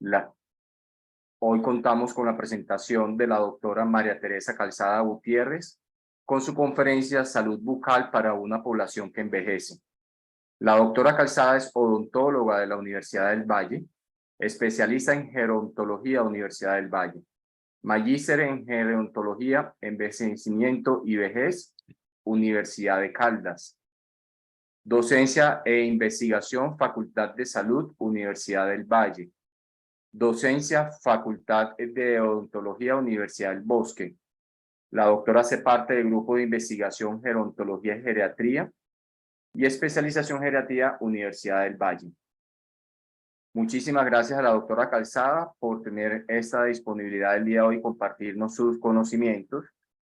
La, Hoy contamos con la presentación de la doctora María Teresa Calzada Gutiérrez con su conferencia Salud Bucal para una población que envejece. La doctora Calzada es odontóloga de la Universidad del Valle, especialista en gerontología Universidad del Valle, magíster en gerontología, envejecimiento y vejez, Universidad de Caldas, docencia e investigación, Facultad de Salud, Universidad del Valle, docencia, Facultad de Odontología, Universidad del Bosque. La doctora hace parte del grupo de investigación Gerontología y Geriatría y especialización Geriatría, Universidad del Valle. Muchísimas gracias a la doctora Calzada por tener esta disponibilidad el día de hoy y compartirnos sus conocimientos.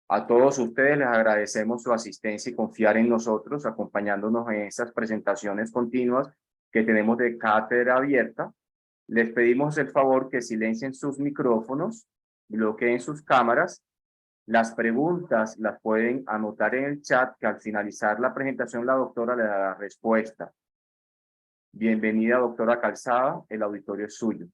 A todos ustedes les agradecemos su asistencia y confiar en nosotros, acompañándonos en estas presentaciones continuas que tenemos de cátedra abierta. Les pedimos el favor que silencien sus micrófonos, bloqueen sus cámaras. Las preguntas las pueden anotar en el chat, que al finalizar la presentación la doctora le dará respuesta. Bienvenida, doctora Calzada, el auditorio es suyo.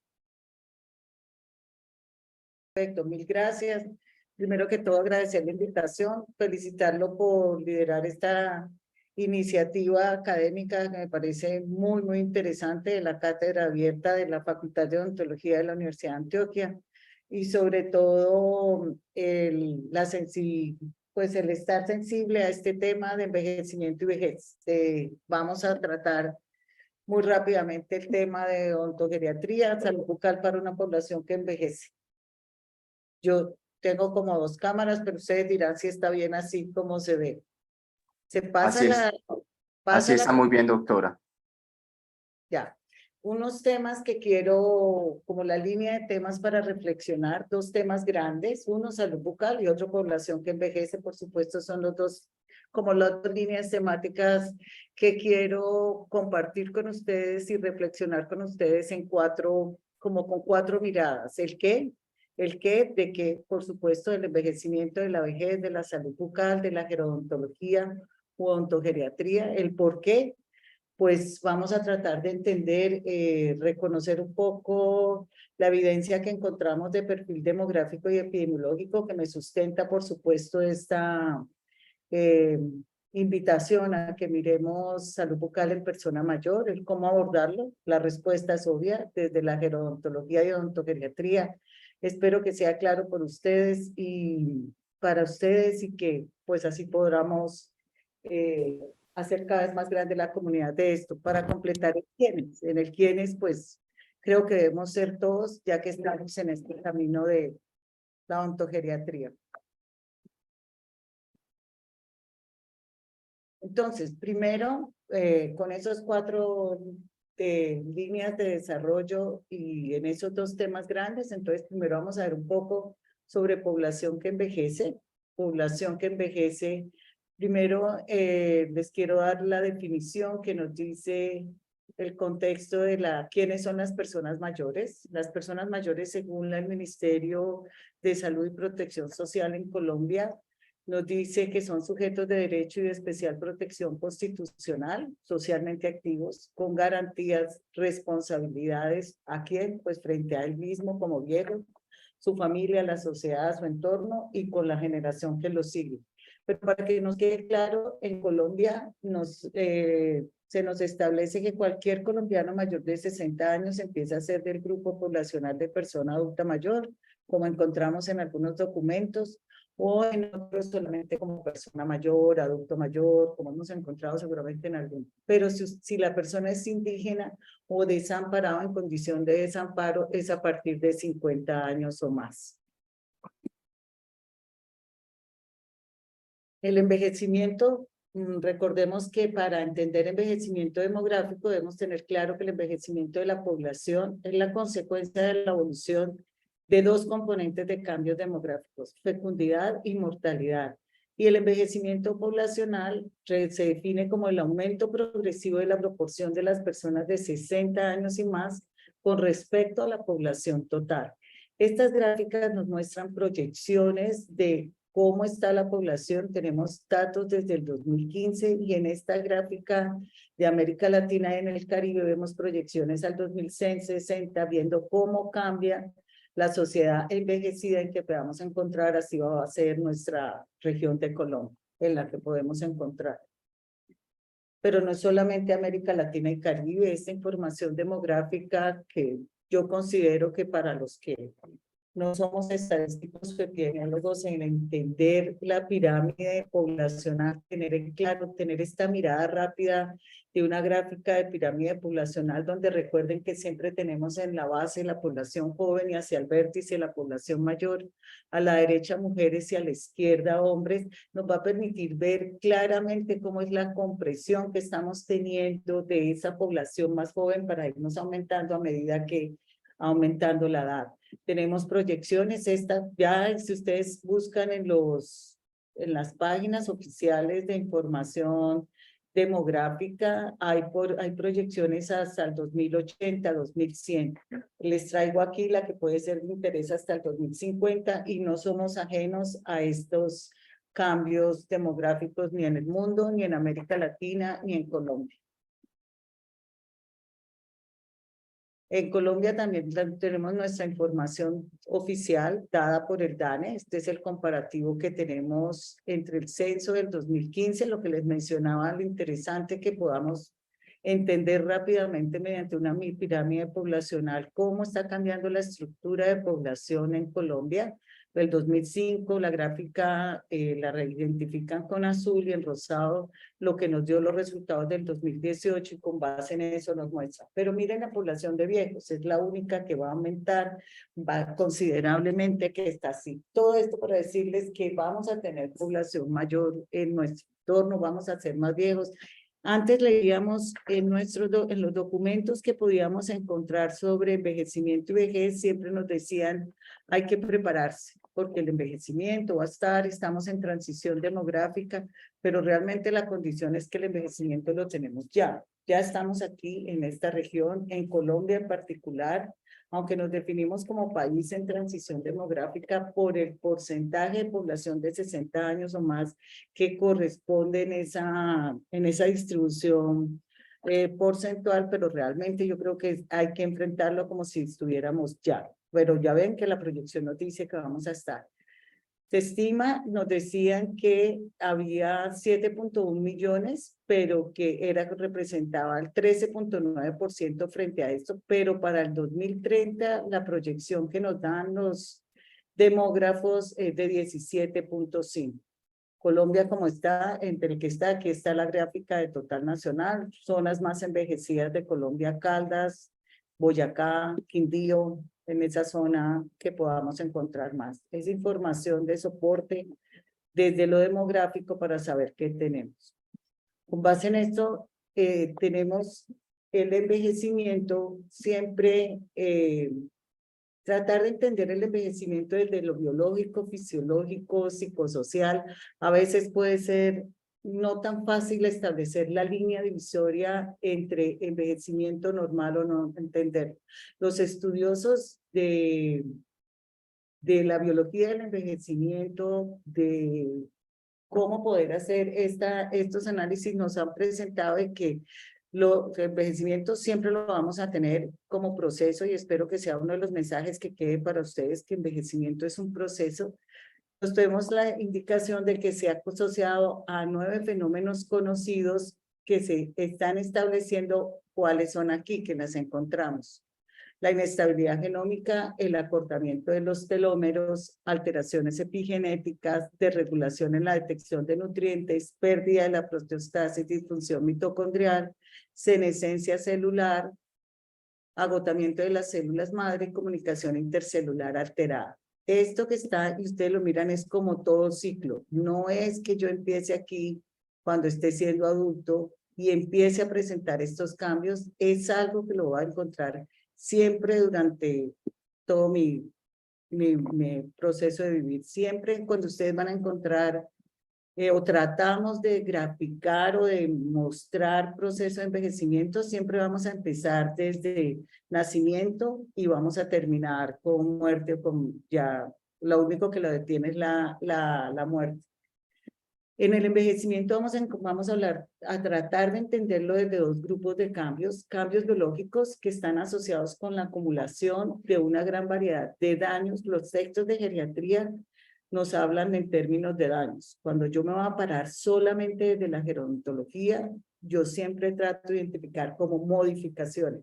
Perfecto, mil gracias. Primero que todo, agradecer la invitación, felicitarlo por liderar esta iniciativa académica que me parece muy interesante, de la cátedra abierta de la Facultad de Odontología de la Universidad de Antioquia, y sobre todo el estar sensible a este tema de envejecimiento y vejez. Vamos a tratar muy rápidamente el tema de odontogeriatría, salud bucal para una población que envejece. Yo tengo como dos cámaras, pero ustedes dirán si está bien así como se ve. Se pasa Así está muy bien, doctora. Ya. Unos temas que quiero, como la línea de temas para reflexionar, dos temas grandes, uno salud bucal y otro población que envejece, por supuesto, son los dos, como las dos líneas temáticas que quiero compartir con ustedes y reflexionar con ustedes en como con cuatro miradas. El qué, de que, por supuesto, del envejecimiento, de la vejez, de la salud bucal, de la gerodontología u odontogeriatría, el por qué. Pues vamos a tratar de entender, reconocer un poco la evidencia que encontramos de perfil demográfico y epidemiológico que me sustenta, por supuesto, esta invitación a que miremos salud bucal en persona mayor, el cómo abordarlo. La respuesta es obvia desde la gerodontología y odontogeriatría. Espero que sea claro por ustedes y para ustedes, y que pues así podamos hacer cada vez más grande la comunidad de esto. Para completar el quiénes, en el quiénes pues creo que debemos ser todos, ya que estamos en este camino de la odontogeriatría. Entonces, primero, con esos cuatro líneas de desarrollo y en esos dos temas grandes, entonces primero vamos a ver un poco sobre población que envejece. Población que envejece. Primero, les quiero dar la definición que nos dice el contexto de quiénes son las personas mayores. Las personas mayores, según el Ministerio de Salud y Protección Social en Colombia, nos dice que son sujetos de derecho y de especial protección constitucional, socialmente activos, con garantías, responsabilidades. ¿A quién? Pues frente a él mismo como viejo, su familia, la sociedad, su entorno y con la generación que lo sigue. Pero para que nos quede claro, en Colombia se nos establece que cualquier colombiano mayor de 60 años empieza a ser del grupo poblacional de persona adulta mayor, como encontramos en algunos documentos, o en otros solamente como persona mayor, adulto mayor, como hemos encontrado seguramente en algunos. Pero si la persona es indígena o desamparado, en condición de desamparo, es a partir de 50 años o más. El envejecimiento, recordemos que para entender envejecimiento demográfico debemos tener claro que el envejecimiento de la población es la consecuencia de la evolución de dos componentes de cambios demográficos, fecundidad y mortalidad. Y el envejecimiento poblacional se define como el aumento progresivo de la proporción de las personas de 60 años y más con respecto a la población total. Estas gráficas nos muestran proyecciones de cómo está la población. Tenemos datos desde el 2015 y en esta gráfica de América Latina y en el Caribe vemos proyecciones al 2060, viendo cómo cambia la sociedad envejecida en que podamos encontrar. Así va a ser nuestra región de Colombia, en la que podemos encontrar. Pero no es solamente América Latina y Caribe, esta información demográfica que yo considero que para los que no somos estadísticos epidemiólogos, en entender la pirámide poblacional, tener en claro, tener esta mirada rápida de una gráfica de pirámide poblacional, donde recuerden que siempre tenemos en la base la población joven y hacia el vértice la población mayor, a la derecha mujeres y a la izquierda hombres, nos va a permitir ver claramente cómo es la compresión que estamos teniendo de esa población más joven para irnos aumentando a medida que aumentando la edad. Tenemos proyecciones, ya si ustedes buscan en las páginas oficiales de información demográfica, hay proyecciones hasta el 2080, 2100. Les traigo aquí la que puede ser de interés hasta el 2050 y no somos ajenos a estos cambios demográficos ni en el mundo, ni en América Latina, ni en Colombia. En Colombia también tenemos nuestra información oficial dada por el DANE. Este es el comparativo que tenemos entre el censo del 2015, lo que les mencionaba, lo interesante que podamos entender rápidamente mediante una pirámide poblacional cómo está cambiando la estructura de población en Colombia. Del 2005, la gráfica la reidentifican con azul y en rosado lo que nos dio los resultados del 2018 y con base en eso nos muestra. Pero miren la población de viejos, es la única que va a aumentar, va considerablemente que está así. Todo esto para decirles que vamos a tener población mayor en nuestro entorno, vamos a ser más viejos. Antes leíamos en los documentos que podíamos encontrar sobre envejecimiento y vejez, siempre nos decían hay que prepararse porque el envejecimiento va a estar, estamos en transición demográfica, pero realmente la condición es que el envejecimiento lo tenemos ya. Ya estamos aquí en esta región, en Colombia en particular, aunque nos definimos como país en transición demográfica por el porcentaje de población de 60 años o más que corresponde en esa distribución porcentual, pero realmente yo creo que hay que enfrentarlo como si estuviéramos ya. Pero ya ven que la proyección nos dice que vamos a estar. Se estima, nos decían que había 7.1 millones, pero que representaba el 13.9% frente a esto, pero para el 2030 la proyección que nos dan los demógrafos es de 17.5. Colombia como está, entre el que está, aquí está la gráfica de total nacional, zonas más envejecidas de Colombia, Caldas, Boyacá, Quindío, en esa zona que podamos encontrar más. Es información de soporte desde lo demográfico para saber qué tenemos. Con base en esto, tenemos el envejecimiento siempre, tratar de entender el envejecimiento desde lo biológico, fisiológico, psicosocial. A veces puede ser no tan fácil establecer la línea divisoria entre envejecimiento normal o no entender. Los estudiosos de la biología del envejecimiento, de cómo poder hacer estos análisis, nos han presentado de que el envejecimiento siempre lo vamos a tener como proceso y espero que sea uno de los mensajes que quede para ustedes, que envejecimiento es un proceso. Nos tenemos la indicación de que se ha asociado a 9 fenómenos conocidos que se están estableciendo cuáles son aquí, que las encontramos. La inestabilidad genómica, el acortamiento de los telómeros, alteraciones epigenéticas, desregulación en la detección de nutrientes, pérdida de la proteostasis, disfunción mitocondrial, senescencia celular, agotamiento de las células madre, comunicación intercelular alterada. Esto que está, y ustedes lo miran, es como todo ciclo. No es que yo empiece aquí cuando esté siendo adulto y empiece a presentar estos cambios, es algo que lo voy a encontrar siempre durante todo mi proceso de vivir. Siempre cuando ustedes van a encontrar o tratamos de graficar o de mostrar proceso de envejecimiento, siempre vamos a empezar desde nacimiento y vamos a terminar con muerte o con ya lo único que lo detiene es la muerte. En el envejecimiento vamos a tratar de entenderlo desde dos grupos de cambios biológicos que están asociados con la acumulación de una gran variedad de daños. Los textos de geriatría nos hablan en términos de daños. Cuando yo me voy a parar solamente desde la gerontología, yo siempre trato de identificar como modificaciones,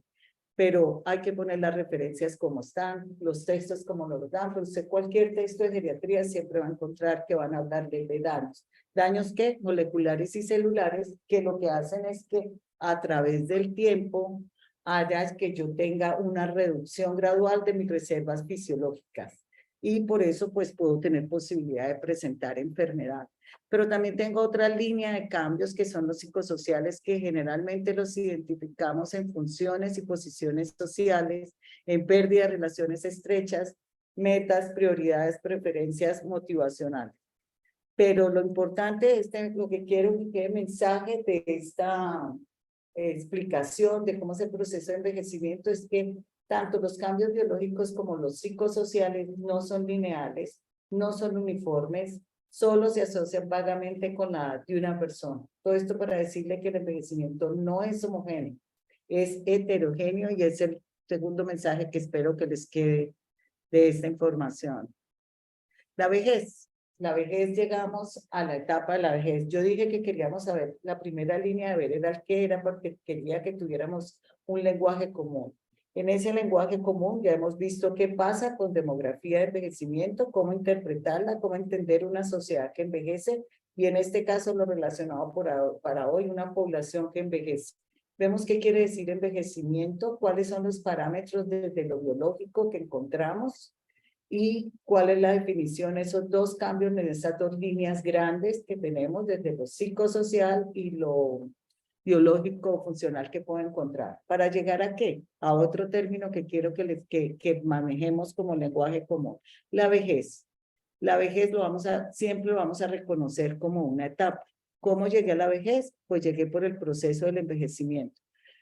pero hay que poner las referencias como están, los textos como nos los dan, pero usted cualquier texto de geriatría siempre va a encontrar que van a hablar de daños. Daños que moleculares y celulares, que lo que hacen es que a través del tiempo haya que yo tenga una reducción gradual de mis reservas fisiológicas. Y por eso pues puedo tener posibilidad de presentar enfermedad. Pero también tengo otra línea de cambios que son los psicosociales, que generalmente los identificamos en funciones y posiciones sociales, en pérdida de relaciones estrechas, metas, prioridades, preferencias motivacionales. Pero lo importante es lo que quiero que quede mensaje de esta explicación de cómo es el proceso de envejecimiento es que tanto los cambios biológicos como los psicosociales no son lineales, no son uniformes, solo se asocian vagamente con la edad de una persona. Todo esto para decirle que el envejecimiento no es homogéneo, es heterogéneo y es el segundo mensaje que espero que les quede de esta información. La vejez. La vejez, llegamos a la etapa de la vejez. Yo dije que queríamos saber, la primera línea de ver era el qué era, porque quería que tuviéramos un lenguaje común. En ese lenguaje común ya hemos visto qué pasa con demografía de envejecimiento, cómo interpretarla, cómo entender una sociedad que envejece, y en este caso lo relacionado para hoy, una población que envejece. Vemos qué quiere decir envejecimiento, cuáles son los parámetros desde lo biológico que encontramos, y cuál es la definición, esos dos cambios en esas dos líneas grandes que tenemos desde lo psicosocial y lo biológico funcional que puedo encontrar. ¿Para llegar a qué? A otro término que quiero que manejemos como lenguaje común. La vejez. La vejez siempre lo vamos a reconocer como una etapa. ¿Cómo llegué a la vejez? Pues llegué por el proceso del envejecimiento.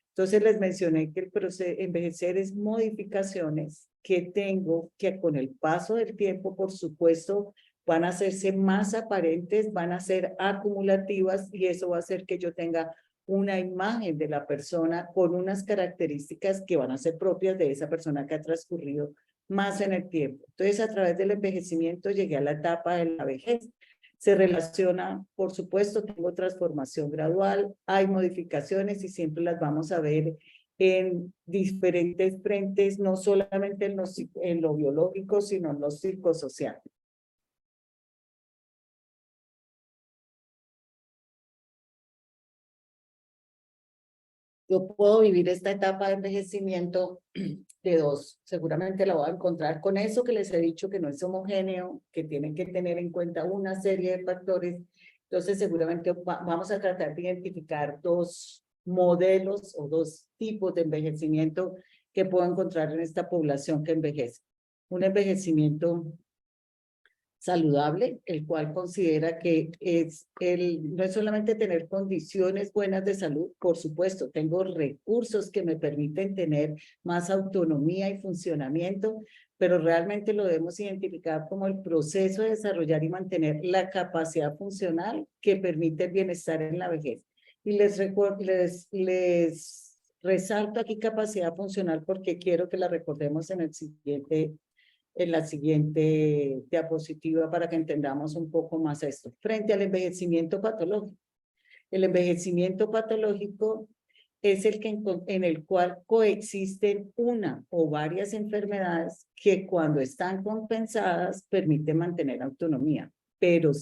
Entonces les mencioné que el proceso envejecer es modificaciones que tengo que con el paso del tiempo, por supuesto, van a hacerse más aparentes, van a ser acumulativas y eso va a hacer que yo tenga una imagen de la persona con unas características que van a ser propias de esa persona que ha transcurrido más en el tiempo. Entonces, a través del envejecimiento llegué a la etapa de la vejez. Se relaciona, por supuesto, tengo transformación gradual, hay modificaciones y siempre las vamos a ver en diferentes frentes, no solamente en lo biológico, sino en lo psicosocial. Yo puedo vivir esta etapa de envejecimiento de dos. Seguramente la voy a encontrar con eso que les he dicho que no es homogéneo, que tienen que tener en cuenta una serie de factores. Entonces, seguramente vamos a tratar de identificar dos modelos o dos tipos de envejecimiento que puedo encontrar en esta población que envejece. Un envejecimiento saludable, el cual considera que no es solamente tener condiciones buenas de salud, por supuesto, tengo recursos que me permiten tener más autonomía y funcionamiento, pero realmente lo debemos identificar como el proceso de desarrollar y mantener la capacidad funcional que permite el bienestar en la vejez. Y les resalto aquí capacidad funcional porque quiero que la recordemos en la siguiente diapositiva para que entendamos un poco más esto. Frente al envejecimiento patológico. El envejecimiento patológico es en el cual coexisten una o varias enfermedades que cuando están compensadas permiten mantener autonomía. Pero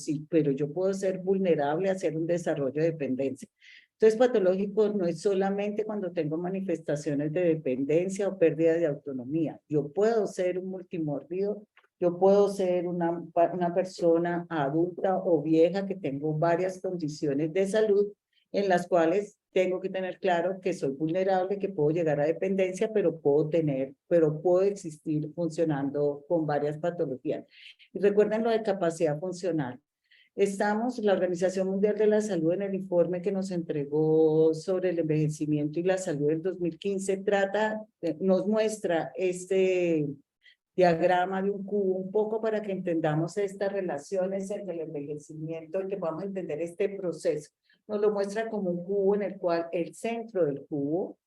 yo puedo ser vulnerable a hacer un desarrollo de dependencia. Entonces, patológico no es solamente cuando tengo manifestaciones de dependencia o pérdida de autonomía. Yo puedo ser un multimórbido, yo puedo ser una persona adulta o vieja que tengo varias condiciones de salud en las cuales tengo que tener claro que soy vulnerable, que puedo llegar a dependencia, pero puedo existir funcionando con varias patologías. Y recuerden lo de capacidad funcional. La Organización Mundial de la Salud, en el informe que nos entregó sobre el envejecimiento y la salud en 2015, nos muestra diagrama de un cubo, un poco para que entendamos estas relaciones entre el envejecimiento y que podamos entender este proceso. Nos lo muestra como un cubo en el cual el centro del cubo,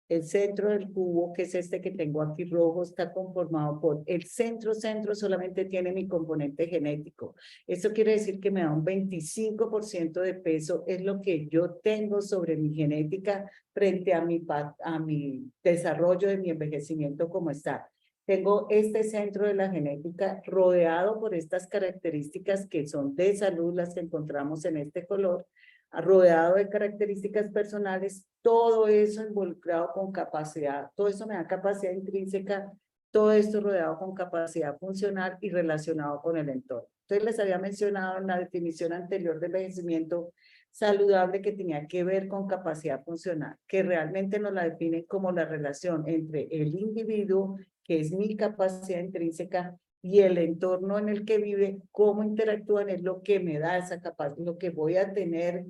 que es este que tengo aquí rojo, está conformado por el centro solamente tiene mi componente genético. Esto quiere decir que me da un 25% de peso, es lo que yo tengo sobre mi genética frente a mi desarrollo de mi envejecimiento como está. Tengo este centro de la genética rodeado por estas características que son de salud, las que encontramos en este color, rodeado de características personales, todo eso involucrado con capacidad, todo eso me da capacidad intrínseca, todo esto rodeado con capacidad funcional y relacionado con el entorno. Entonces les había mencionado en la definición anterior de envejecimiento saludable que tenía que ver con capacidad funcional, que realmente nos la define como la relación entre el individuo, que es mi capacidad intrínseca, y el entorno en el que vive, cómo interactúan, es lo que me da esa capacidad, lo que voy a tener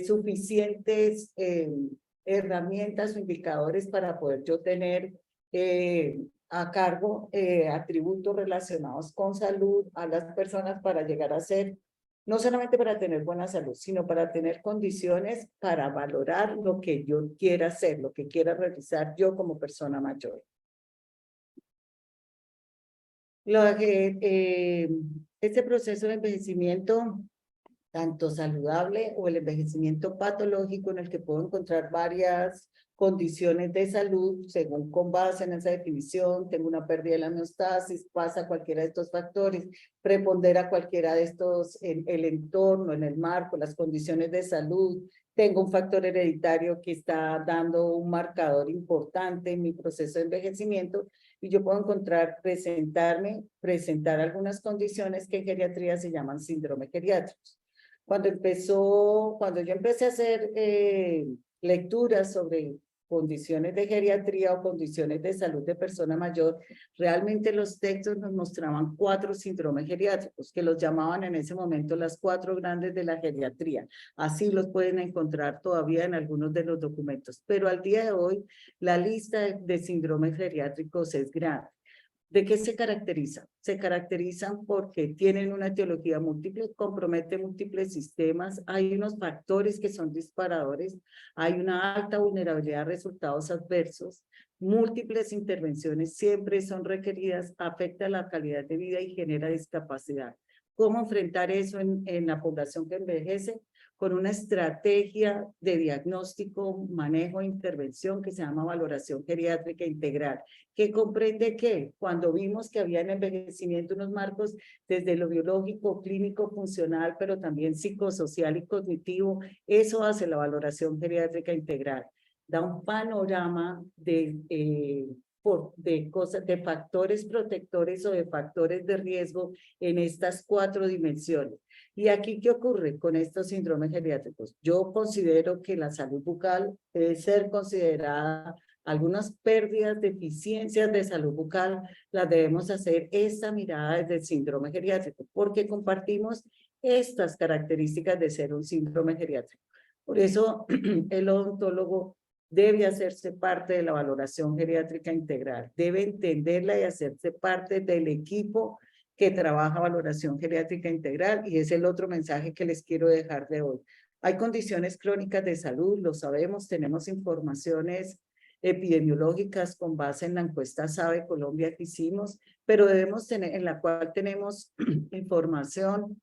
suficientes herramientas o indicadores para poder yo tener a cargo atributos relacionados con salud a las personas para llegar a ser, no solamente para tener buena salud, sino para tener condiciones para valorar lo que yo quiera hacer, lo que quiera realizar yo como persona mayor. Este proceso de envejecimiento tanto saludable o el envejecimiento patológico en el que puedo encontrar varias condiciones de salud, según con base en esa definición, tengo una pérdida de la homeostasis, pasa cualquiera de estos factores, prepondera cualquiera de estos en el entorno, en el marco, las condiciones de salud, tengo un factor hereditario que está dando un marcador importante en mi proceso de envejecimiento y yo puedo presentar algunas condiciones que en geriatría se llaman síndrome geriátricos. Cuando yo empecé a hacer lecturas sobre condiciones de geriatría o condiciones de salud de persona mayor, realmente los textos nos mostraban 4 síndromes geriátricos, que los llamaban en ese momento las 4 grandes de la geriatría. Así los pueden encontrar todavía en algunos de los documentos. Pero al día de hoy, la lista de síndromes geriátricos es grande. ¿De qué se caracterizan? Se caracterizan porque tienen una etiología múltiple, compromete múltiples sistemas, hay unos factores que son disparadores, hay una alta vulnerabilidad a resultados adversos, múltiples intervenciones siempre son requeridas, afecta la calidad de vida y genera discapacidad. ¿Cómo enfrentar eso en la población que envejece? Con una estrategia de diagnóstico, manejo e intervención que se llama valoración geriátrica integral, que comprende que cuando vimos que había en envejecimiento unos marcos desde lo biológico, clínico, funcional, pero también psicosocial y cognitivo, eso hace la valoración geriátrica integral. Da un panorama de factores protectores o de factores de riesgo en estas 4 dimensiones. ¿Y aquí qué ocurre con estos síndromes geriátricos? Yo considero que la salud bucal debe ser considerada, algunas pérdidas, deficiencias de salud bucal, las debemos hacer esta mirada desde el síndrome geriátrico, porque compartimos estas características de ser un síndrome geriátrico. Por eso el odontólogo debe hacerse parte de la valoración geriátrica integral, debe entenderla y hacerse parte del equipo que trabaja valoración geriátrica integral, y es el otro mensaje que les quiero dejar de hoy. Hay condiciones crónicas de salud, lo sabemos, tenemos informaciones epidemiológicas con base en la encuesta SABE Colombia que hicimos, pero debemos tener, en la cual tenemos información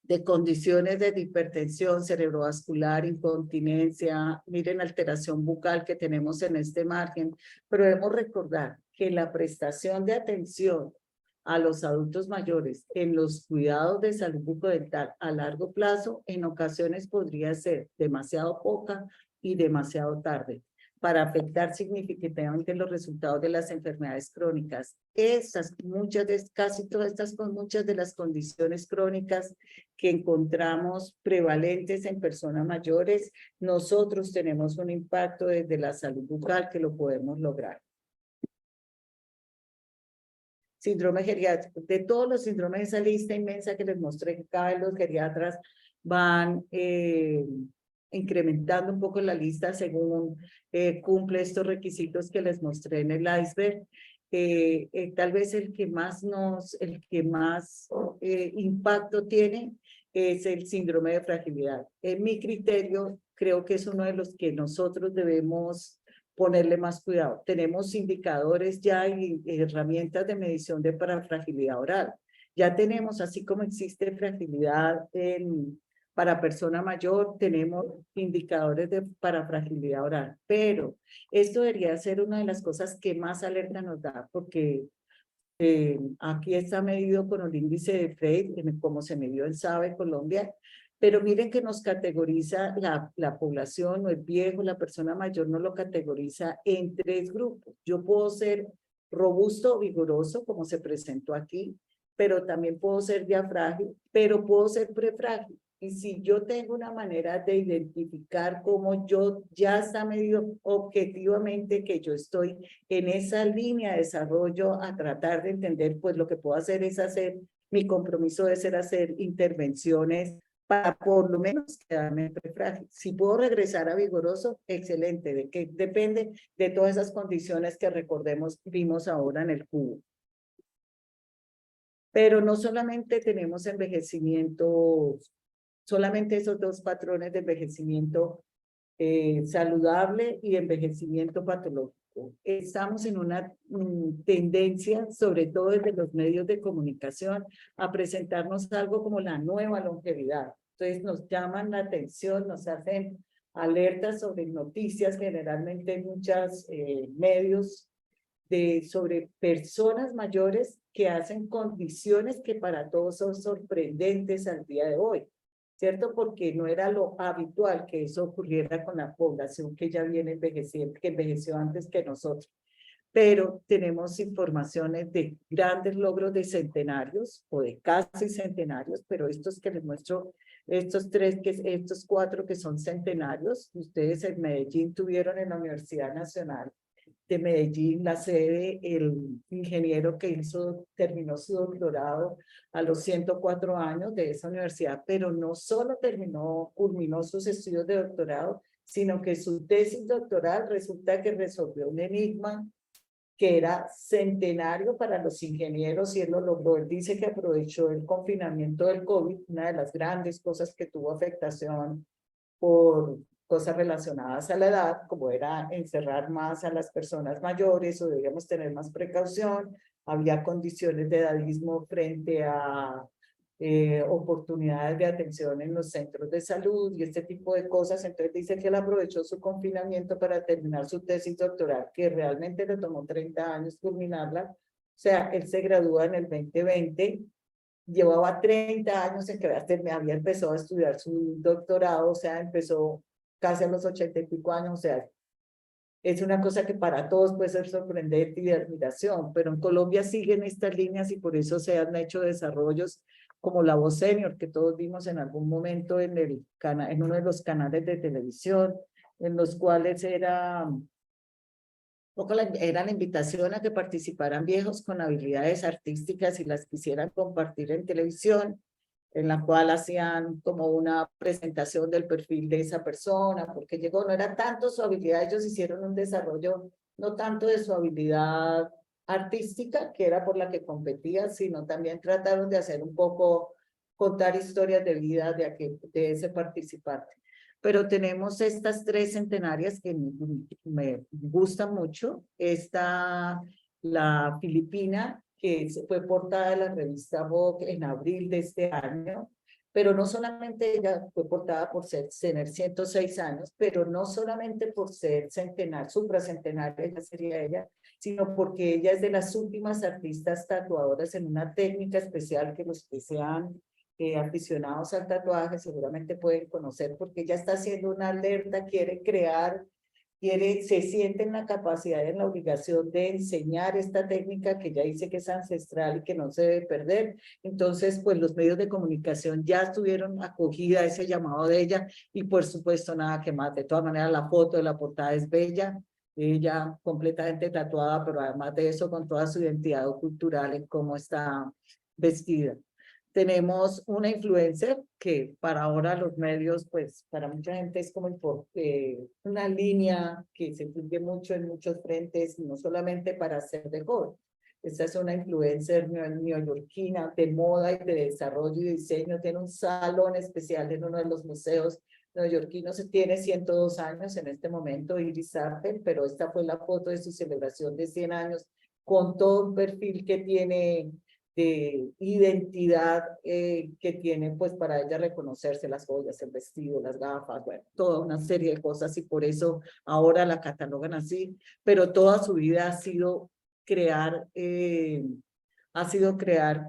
de condiciones de hipertensión cerebrovascular, incontinencia, miren alteración bucal que tenemos en este margen, pero debemos recordar que la prestación de atención a los adultos mayores en los cuidados de salud bucodental a largo plazo en ocasiones podría ser demasiado poca y demasiado tarde para afectar significativamente los resultados de las enfermedades crónicas. Muchas de las condiciones crónicas que encontramos prevalentes en personas mayores, nosotros tenemos un impacto desde la salud bucal que lo podemos lograr. Síndrome geriátrico. De todos los síndromes, esa lista inmensa que les mostré, que cada vez los geriatras van incrementando un poco la lista según cumple estos requisitos que les mostré en el iceberg. tal vez el que más impacto tiene es el síndrome de fragilidad. En mi criterio, creo que es uno de los que nosotros debemos ponerle más cuidado. Tenemos indicadores ya y herramientas de medición de parafragilidad oral. Ya tenemos, así como existe fragilidad para persona mayor, tenemos indicadores de parafragilidad oral, pero esto debería ser una de las cosas que más alerta nos da, porque aquí está medido con el índice de Frey, como se midió en SABE Colombia, pero miren que nos categoriza la población, o el viejo, la persona mayor, nos lo categoriza en 3 grupos. Yo puedo ser robusto o vigoroso, como se presentó aquí, pero también puedo ser ya frágil, pero puedo ser prefrágil. Y si yo tengo una manera de identificar cómo yo ya está medido objetivamente que yo estoy en esa línea de desarrollo a tratar de entender, pues lo que puedo hacer es mi compromiso debe ser hacer intervenciones para por lo menos quedarme prefrágil. Si puedo regresar a vigoroso, excelente, de que depende de todas esas condiciones que recordemos, vimos ahora en el cubo. Pero no solamente tenemos envejecimiento, solamente esos 2 patrones de envejecimiento saludable y envejecimiento patológico. Estamos en una tendencia, sobre todo desde los medios de comunicación, a presentarnos algo como la nueva longevidad. Entonces nos llaman la atención, nos hacen alertas sobre noticias, generalmente en muchos medios, sobre personas mayores que hacen condiciones que para todos son sorprendentes al día de hoy, ¿cierto? Porque no era lo habitual que eso ocurriera con la población que ya viene envejeciendo, que envejeció antes que nosotros. Pero tenemos informaciones de grandes logros de centenarios o de casi centenarios, pero estos que les muestro, estos 4 que son centenarios, ustedes en Medellín tuvieron en la Universidad Nacional de Medellín, la sede, el ingeniero que terminó su doctorado a los 104 años de esa universidad, pero no solo culminó sus estudios de doctorado, sino que su tesis doctoral resulta que resolvió un enigma que era centenario para los ingenieros y él lo logró. Él dice que aprovechó el confinamiento del COVID, una de las grandes cosas que tuvo afectación por cosas relacionadas a la edad, como era encerrar más a las personas mayores o debíamos tener más precaución, había condiciones de edadismo frente a oportunidades de atención en los centros de salud y este tipo de cosas. Entonces dice que él aprovechó su confinamiento para terminar su tesis doctoral, que realmente le tomó 30 años culminarla. O sea, él se gradúa en el 2020, llevaba 30 años en que había empezado a estudiar su doctorado, o sea, empezó casi a los 80 y pico años, o sea, es una cosa que para todos puede ser sorprendente y de admiración, pero en Colombia siguen estas líneas y por eso se han hecho desarrollos como La Voz Senior, que todos vimos en algún momento en uno de los canales de televisión, en los cuales era la invitación a que participaran viejos con habilidades artísticas y las quisieran compartir en televisión, en la cual hacían como una presentación del perfil de esa persona, porque llegó, no era tanto su habilidad, ellos hicieron un desarrollo no tanto de su habilidad artística, que era por la que competía, sino también trataron de hacer un poco, contar historias de vida de ese participante. Pero tenemos estas 3 centenarias que me gustan mucho. Está la filipina, que fue portada de la revista Vogue en abril de este año, pero no solamente ella fue portada por tener 106 años, pero no solamente por ser supracentenaria, ya sería ella, sino porque ella es de las últimas artistas tatuadoras en una técnica especial que los que sean aficionados al tatuaje seguramente pueden conocer, porque ella está haciendo una alerta, quiere crear, se siente en la capacidad y en la obligación de enseñar esta técnica que ella dice que es ancestral y que no se debe perder. Entonces, pues los medios de comunicación ya estuvieron acogida a ese llamado de ella y por supuesto nada que más. De todas maneras, la foto de la portada es bella, ella completamente tatuada, pero además de eso con toda su identidad cultural en cómo está vestida. Tenemos una influencer que para ahora los medios, pues para mucha gente es como una línea que se sigue mucho en muchos frentes, no solamente para ser de joven. Esta es una influencer neoyorquina de moda y de desarrollo y diseño. Tiene un salón especial en uno de los museos neoyorquinos. Tiene 102 años en este momento, Iris Apfel, pero esta fue la foto de su celebración de 100 años con todo un perfil que tiene de identidad que tiene pues para ella reconocerse las joyas, el vestido, las gafas, bueno, toda una serie de cosas y por eso ahora la catalogan así, pero toda su vida ha sido crear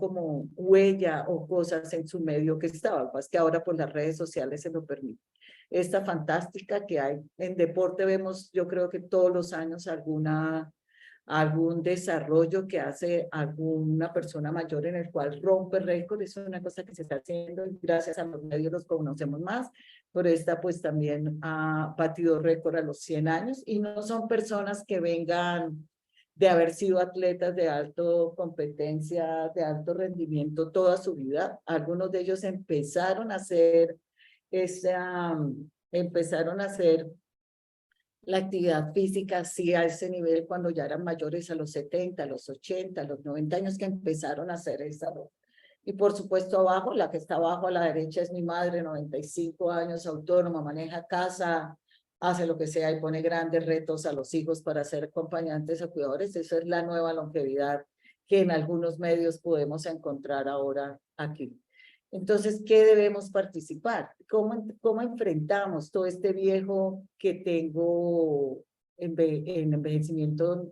como huella o cosas en su medio que estaba, pues que ahora por las redes sociales se lo permite. Esta fantástica que hay en deporte vemos, yo creo que todos los años algún desarrollo que hace alguna persona mayor en el cual rompe récord, eso es una cosa que se está haciendo y gracias a los medios los conocemos más, pero esta pues también ha batido récord a los 100 años y no son personas que vengan de haber sido atletas de alta competencia, de alto rendimiento toda su vida. Algunos de ellos empezaron a hacer la actividad física sí a ese nivel cuando ya eran mayores a los 70, a los 80, a los 90 años que empezaron a hacer esa. Y por supuesto abajo, la que está abajo a la derecha es mi madre, 95 años, autónoma, maneja casa, hace lo que sea y pone grandes retos a los hijos para ser acompañantes o cuidadores. Eso es la nueva longevidad que en algunos medios podemos encontrar ahora aquí. Entonces, ¿qué debemos participar? ¿Cómo enfrentamos todo este viejo que tengo en envejecimiento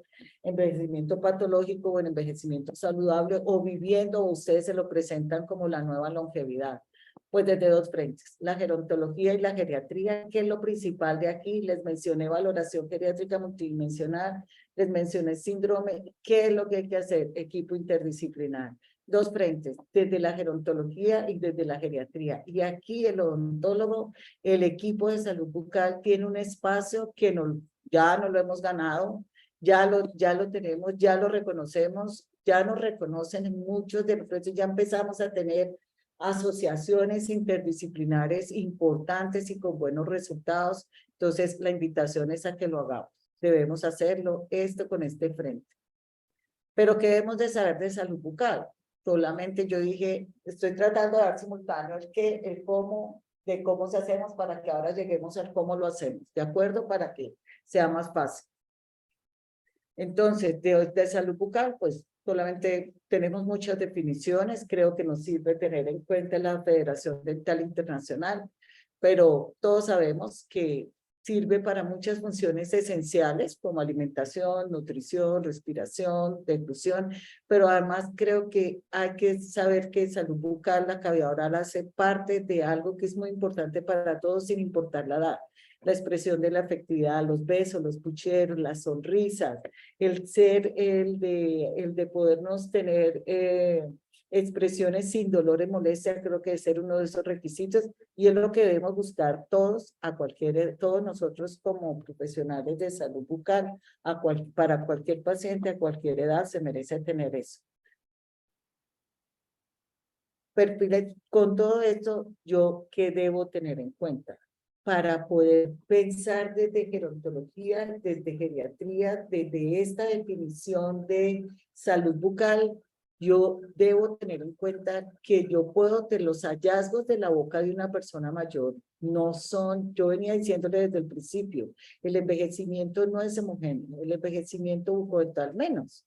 patológico o en envejecimiento saludable o viviendo o ustedes se lo presentan como la nueva longevidad? Pues desde dos frentes, la gerontología y la geriatría, que es lo principal de aquí. Les mencioné valoración geriátrica multidimensional, les mencioné síndrome. ¿Qué es lo que hay que hacer? Equipo interdisciplinar. Dos frentes, desde la gerontología y desde la geriatría. Y aquí el odontólogo, el equipo de salud bucal tiene un espacio que ya no lo hemos ganado, ya lo tenemos, ya lo reconocemos, ya nos reconocen en muchos de los, ya empezamos a tener asociaciones interdisciplinares importantes y con buenos resultados. Entonces, la invitación es a que lo hagamos. Debemos hacerlo con este frente. Pero ¿qué debemos de saber de salud bucal? Solamente yo dije, estoy tratando de dar simultáneo el cómo, de cómo se hacemos para que ahora lleguemos al cómo lo hacemos, ¿de acuerdo? Para que sea más fácil. Entonces, de salud bucal, pues solamente tenemos muchas definiciones, creo que nos sirve tener en cuenta la Federación Dental Internacional, pero todos sabemos que sirve para muchas funciones esenciales como alimentación, nutrición, respiración, deglución, pero además creo que hay que saber que salud bucal, la cavidad oral hace parte de algo que es muy importante para todos sin importar la edad. La expresión de la afectividad, los besos, los pucheros, las sonrisas, el de podernos tener expresiones sin dolor y molestia, creo que debe ser uno de esos requisitos y es lo que debemos buscar todos, todos nosotros como profesionales de salud bucal, para cualquier paciente a cualquier edad se merece tener eso. Perfiles, con todo esto, ¿yo qué debo tener en cuenta? Para poder pensar desde gerontología, desde geriatría, desde esta definición de salud bucal, yo debo tener en cuenta que yo puedo tener los hallazgos de la boca de una persona mayor, no son, yo venía diciéndole desde el principio, el envejecimiento no es homogéneo, el envejecimiento bucodental menos.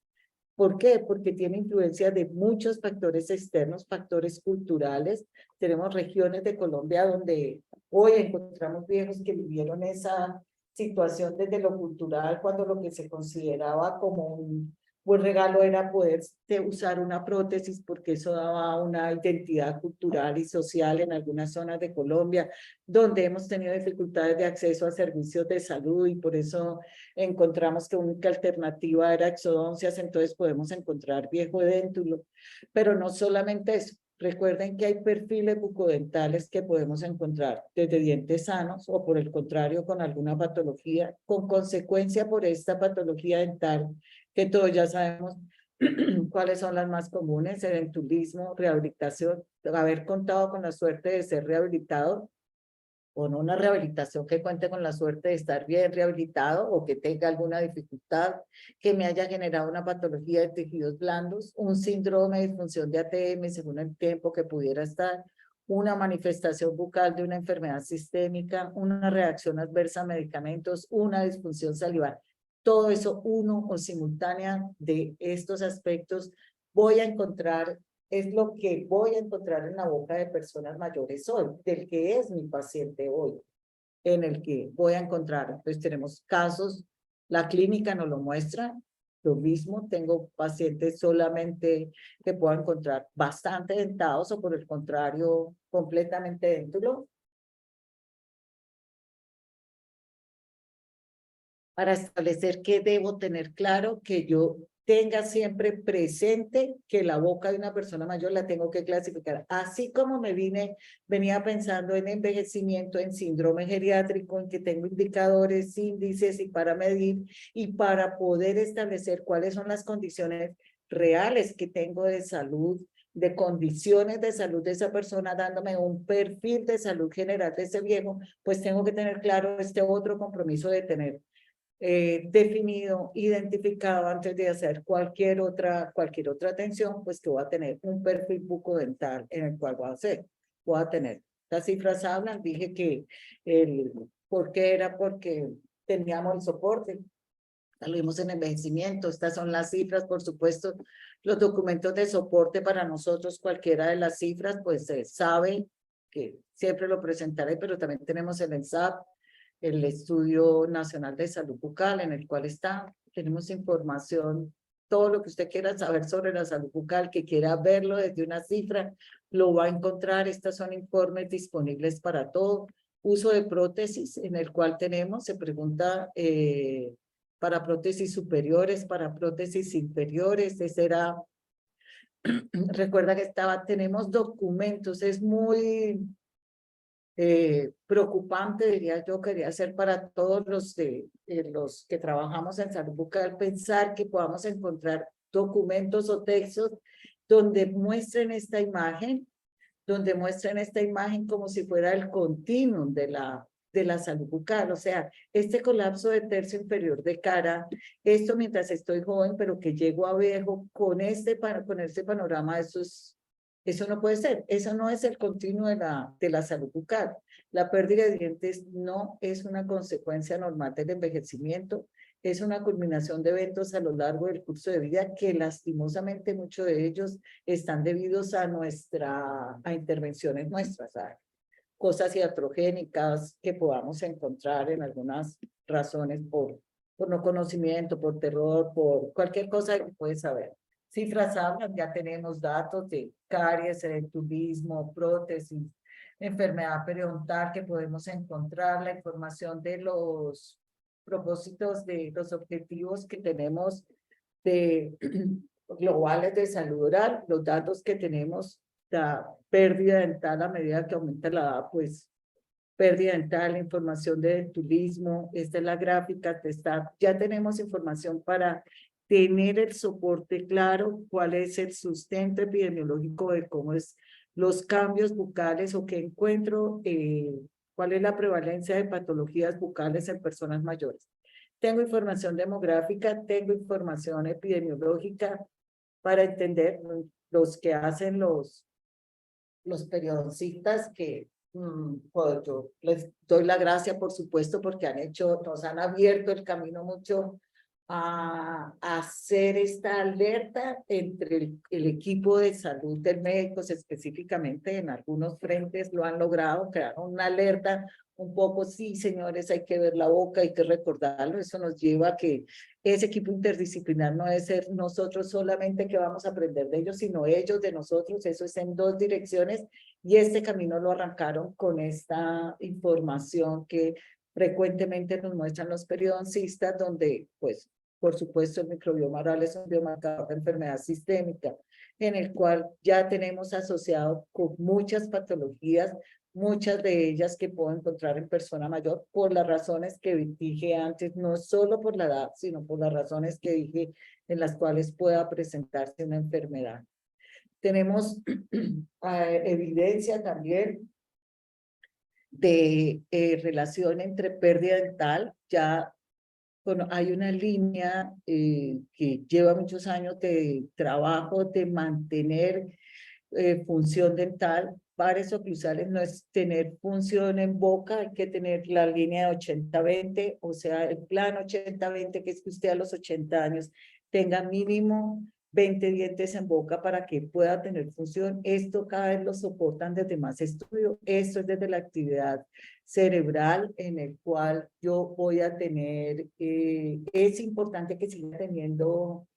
¿Por qué? Porque tiene influencia de muchos factores externos, factores culturales. Tenemos regiones de Colombia donde hoy encontramos viejos que vivieron esa situación desde lo cultural, cuando lo que se consideraba como un buen regalo era poder usar una prótesis, porque eso daba una identidad cultural y social en algunas zonas de Colombia, donde hemos tenido dificultades de acceso a servicios de salud y por eso encontramos que la única alternativa era exodoncias, entonces podemos encontrar viejo edéntulo, pero no solamente eso. Recuerden que hay perfiles bucodentales que podemos encontrar desde dientes sanos o por el contrario con alguna patología, con consecuencia por esta patología dental que todos ya sabemos ¿Cuáles son las más comunes? Eventualismo, rehabilitación, haber contado con la suerte de ser rehabilitado, o no una rehabilitación que cuente con la suerte de estar bien rehabilitado o que tenga alguna dificultad, que me haya generado una patología de tejidos blandos, un síndrome de disfunción de ATM según el tiempo que pudiera estar, una manifestación bucal de una enfermedad sistémica, una reacción adversa a medicamentos, una disfunción salival. Todo eso uno o simultánea de estos aspectos voy a encontrar, es lo que voy a encontrar en la boca de personas mayores hoy, del que es mi paciente hoy, en el que voy a encontrar. Entonces tenemos casos, la clínica nos lo muestra, lo mismo, tengo pacientes solamente que puedo encontrar bastante dentados o por el contrario, completamente déntulos. Para establecer que debo tener claro, que yo tenga siempre presente que la boca de una persona mayor la tengo que clasificar. Así como venía pensando en envejecimiento, en síndrome geriátrico, en que tengo indicadores, índices y para medir y para poder establecer cuáles son las condiciones reales que tengo de salud, de condiciones de salud de esa persona, dándome un perfil de salud general de ese viejo, pues tengo que tener claro este otro compromiso de tener definido, identificado antes de hacer cualquier otra atención, pues que voy a tener un perfil bucodental en el cual voy a tener. Las cifras hablan, dije que ¿por qué era? Porque teníamos el soporte. Lo vimos en envejecimiento, estas son las cifras, por supuesto, los documentos de soporte para nosotros, cualquiera de las cifras, pues se sabe que siempre lo presentaré, pero también tenemos el ENSAP, el Estudio Nacional de Salud Bucal, en el cual tenemos información, todo lo que usted quiera saber sobre la salud bucal, que quiera verlo desde una cifra, lo va a encontrar. Estas son informes disponibles para todo. Uso de prótesis, en el cual se pregunta para prótesis superiores, para prótesis inferiores, ese era, recuerda que tenemos documentos, es muy preocupante, diría yo, quería ser para todos los que trabajamos en salud bucal, pensar que podamos encontrar documentos o textos donde muestren esta imagen, como si fuera el continuum de la salud bucal, o sea, este colapso de tercio inferior de cara, esto mientras estoy joven, pero que llego a viejo con este panorama, eso no puede ser, eso no es el continuo de la salud bucal. La pérdida de dientes no es una consecuencia normal del envejecimiento, es una culminación de eventos a lo largo del curso de vida que lastimosamente muchos de ellos están debidos a intervenciones nuestras, a cosas iatrogénicas que podamos encontrar en algunas razones por no conocimiento, por terror, por cualquier cosa que puedes saber. Cifras hablan, ya tenemos datos de caries, edentulismo, prótesis, enfermedad periodontal que podemos encontrar, la información de los propósitos, de los objetivos que tenemos de globales de salud oral, los datos que tenemos, la pérdida dental a medida que aumenta la edad, pues pérdida dental, información de dentulismo, esta es la gráfica, ya tenemos información para tener el soporte claro, cuál es el sustento epidemiológico de cómo es los cambios bucales o qué encuentro, cuál es la prevalencia de patologías bucales en personas mayores. Tengo información demográfica, tengo información epidemiológica para entender los que hacen los periodoncistas que pues yo les doy la gracia, por supuesto, porque nos han abierto el camino mucho a hacer esta alerta entre el equipo de salud de médicos, específicamente en algunos frentes lo han logrado, crear una alerta un poco, sí, señores, hay que ver la boca, hay que recordarlo, eso nos lleva a que ese equipo interdisciplinar no debe ser nosotros solamente que vamos a aprender de ellos, sino ellos de nosotros, eso es en dos direcciones, y este camino lo arrancaron con esta información que frecuentemente nos muestran los periodoncistas, donde, pues, por supuesto, el microbioma oral es un biomarcador de enfermedad sistémica, en el cual ya tenemos asociado con muchas patologías, muchas de ellas que puedo encontrar en persona mayor, por las razones que dije antes, no solo por la edad, sino por las razones que dije en las cuales pueda presentarse una enfermedad. Tenemos evidencia también de relación entre pérdida dental. Ya hay una línea que lleva muchos años de trabajo de mantener función dental. Pares oclusales no es tener función en boca, hay que tener la línea de 80-20, o sea, el plan 80-20, que es que usted a los 80 años tenga mínimo 20 dientes en boca para que pueda tener función. Esto cada vez lo soportan desde más estudio. Esto es desde la actividad cerebral, en el cual yo voy a tener, es importante que siga teniendo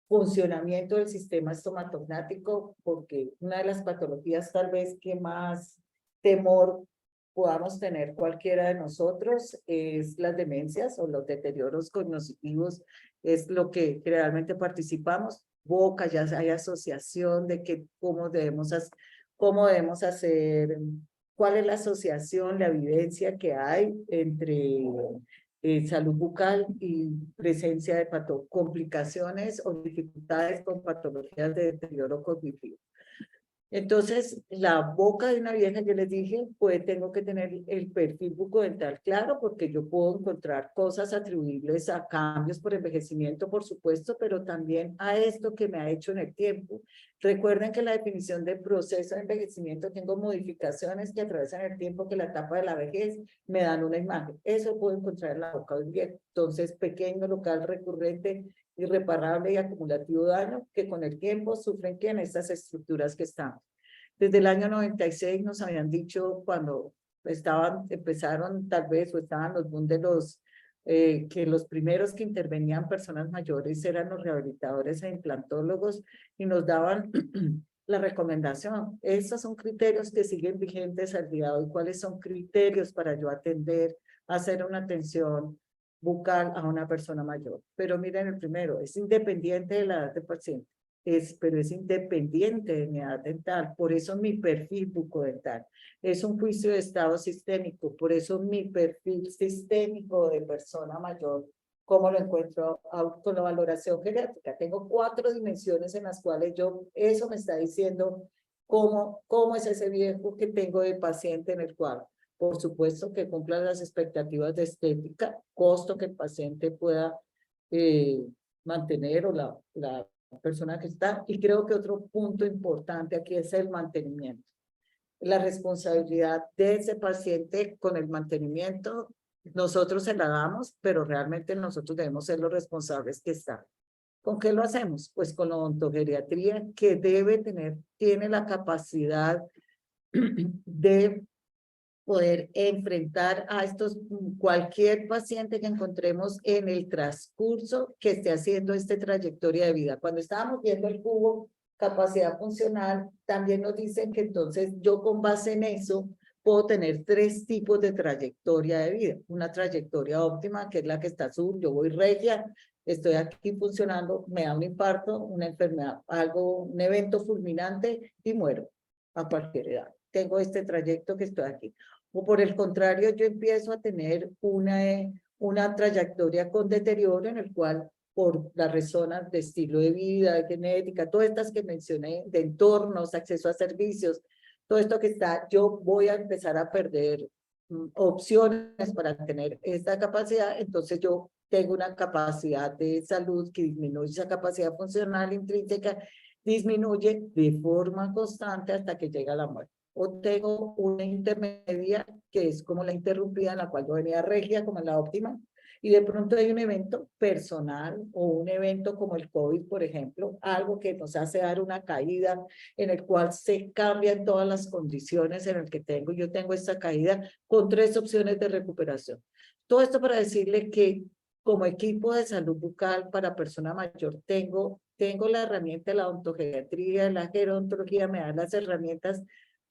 funcionamiento del sistema estomatognático, porque una de las patologías tal vez que más temor podamos tener cualquiera de nosotros es las demencias o los deterioros cognitivos, es lo que realmente participamos. Boca, ya hay asociación de que cómo debemos hacer, cuál es la asociación, la evidencia que hay entre salud bucal y presencia de complicaciones o dificultades con patologías de deterioro cognitivo. Entonces, la boca de una vieja, yo les dije, pues tengo que tener el perfil bucodental claro, porque yo puedo encontrar cosas atribuibles a cambios por envejecimiento, por supuesto, pero también a esto que me ha hecho en el tiempo. Recuerden que la definición del proceso de envejecimiento, tengo modificaciones que atravesan el tiempo, que la etapa de la vejez me dan una imagen. Eso puedo encontrar en la boca de un viejo. Entonces, pequeño, local, recurrente, irreparable y acumulativo daño que con el tiempo sufren que en estas estructuras que estamos. Desde el año 96 nos habían dicho, cuando empezaron tal vez, o estaban los boom de que los primeros que intervenían personas mayores eran los rehabilitadores e implantólogos, y nos daban la recomendación. Estos son criterios que siguen vigentes al día de hoy. ¿Cuáles son criterios para yo atender, hacer una atención bucal a una persona mayor? Pero miren, el primero es independiente de la edad del paciente, pero es independiente de mi edad dental. Por eso mi perfil bucodental es un juicio de estado sistémico. Por eso mi perfil sistémico de persona mayor, ¿cómo lo encuentro? Con la valoración geriátrica. Tengo 4 dimensiones en las cuales eso me está diciendo cómo es ese viejo que tengo de paciente en el cuadro. Por supuesto que cumplan las expectativas de estética, costo que el paciente pueda mantener, o la persona que está. Y creo que otro punto importante aquí es el mantenimiento. La responsabilidad de ese paciente con el mantenimiento, nosotros se la damos, pero realmente nosotros debemos ser los responsables que están. ¿Con qué lo hacemos? Pues con la odontogeriatría, que tiene la capacidad de poder enfrentar a cualquier paciente que encontremos en el transcurso que esté haciendo esta trayectoria de vida. Cuando estábamos viendo el cubo capacidad funcional, también nos dicen que entonces yo con base en eso puedo tener 3 tipos de trayectoria de vida. Una trayectoria óptima, que es la que está azul, yo voy regia, estoy aquí funcionando, me da un infarto, una enfermedad, un evento fulminante y muero a cualquier edad. Tengo este trayecto que estoy aquí. O por el contrario, yo empiezo a tener una trayectoria con deterioro, en el cual, por las razones de estilo de vida, de genética, todas estas que mencioné, de entornos, acceso a servicios, todo esto que está, yo voy a empezar a perder opciones para tener esta capacidad. Entonces yo tengo una capacidad de salud que disminuye, esa capacidad funcional intrínseca disminuye de forma constante hasta que llega la muerte. O tengo una intermedia, que es como la interrumpida, en la cual yo venía regia, como en la óptima, y de pronto hay un evento personal o un evento como el COVID, por ejemplo, algo que nos hace dar una caída, en el cual se cambian todas las condiciones en el que yo tengo esta caída con 3 opciones de recuperación. Todo esto para decirle que como equipo de salud bucal para persona mayor tengo la herramienta de la odontogeriatría, la gerontología me da las herramientas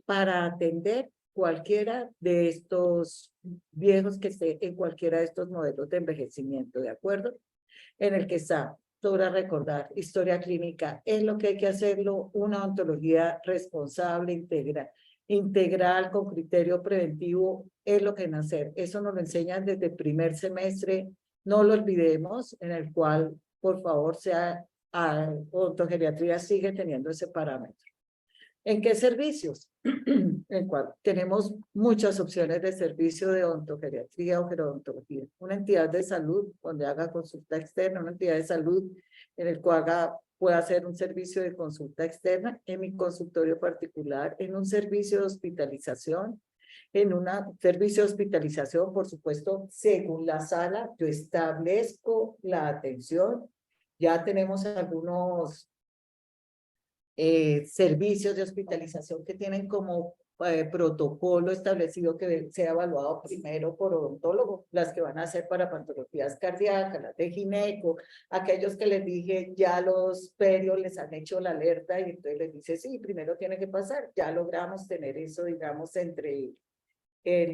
para atender cualquiera de estos viejos que esté en cualquiera de estos modelos de envejecimiento, ¿de acuerdo? En el que está, sobre recordar, historia clínica, es lo que hay que hacerlo, una odontología responsable, integral, con criterio preventivo, es lo que hay que hacer. Eso nos lo enseñan desde el primer semestre, no lo olvidemos, en el cual por favor, odontogeriatría sigue teniendo ese parámetro. ¿En qué servicios? En cual tenemos muchas opciones de servicio de odontogeriatría o gerodontología. Una entidad de salud donde haga consulta externa, una entidad de salud en el cual pueda hacer un servicio de consulta externa, en mi consultorio particular, en un servicio de hospitalización, en un servicio de hospitalización, por supuesto, según la sala, yo establezco la atención. Ya tenemos algunos servicios de hospitalización que tienen como protocolo establecido que sea evaluado primero por odontólogo, las que van a hacer para patologías cardíacas, las de gineco, aquellos que les dije ya los perios les han hecho la alerta y entonces les dice sí, primero tiene que pasar, ya logramos tener eso digamos entre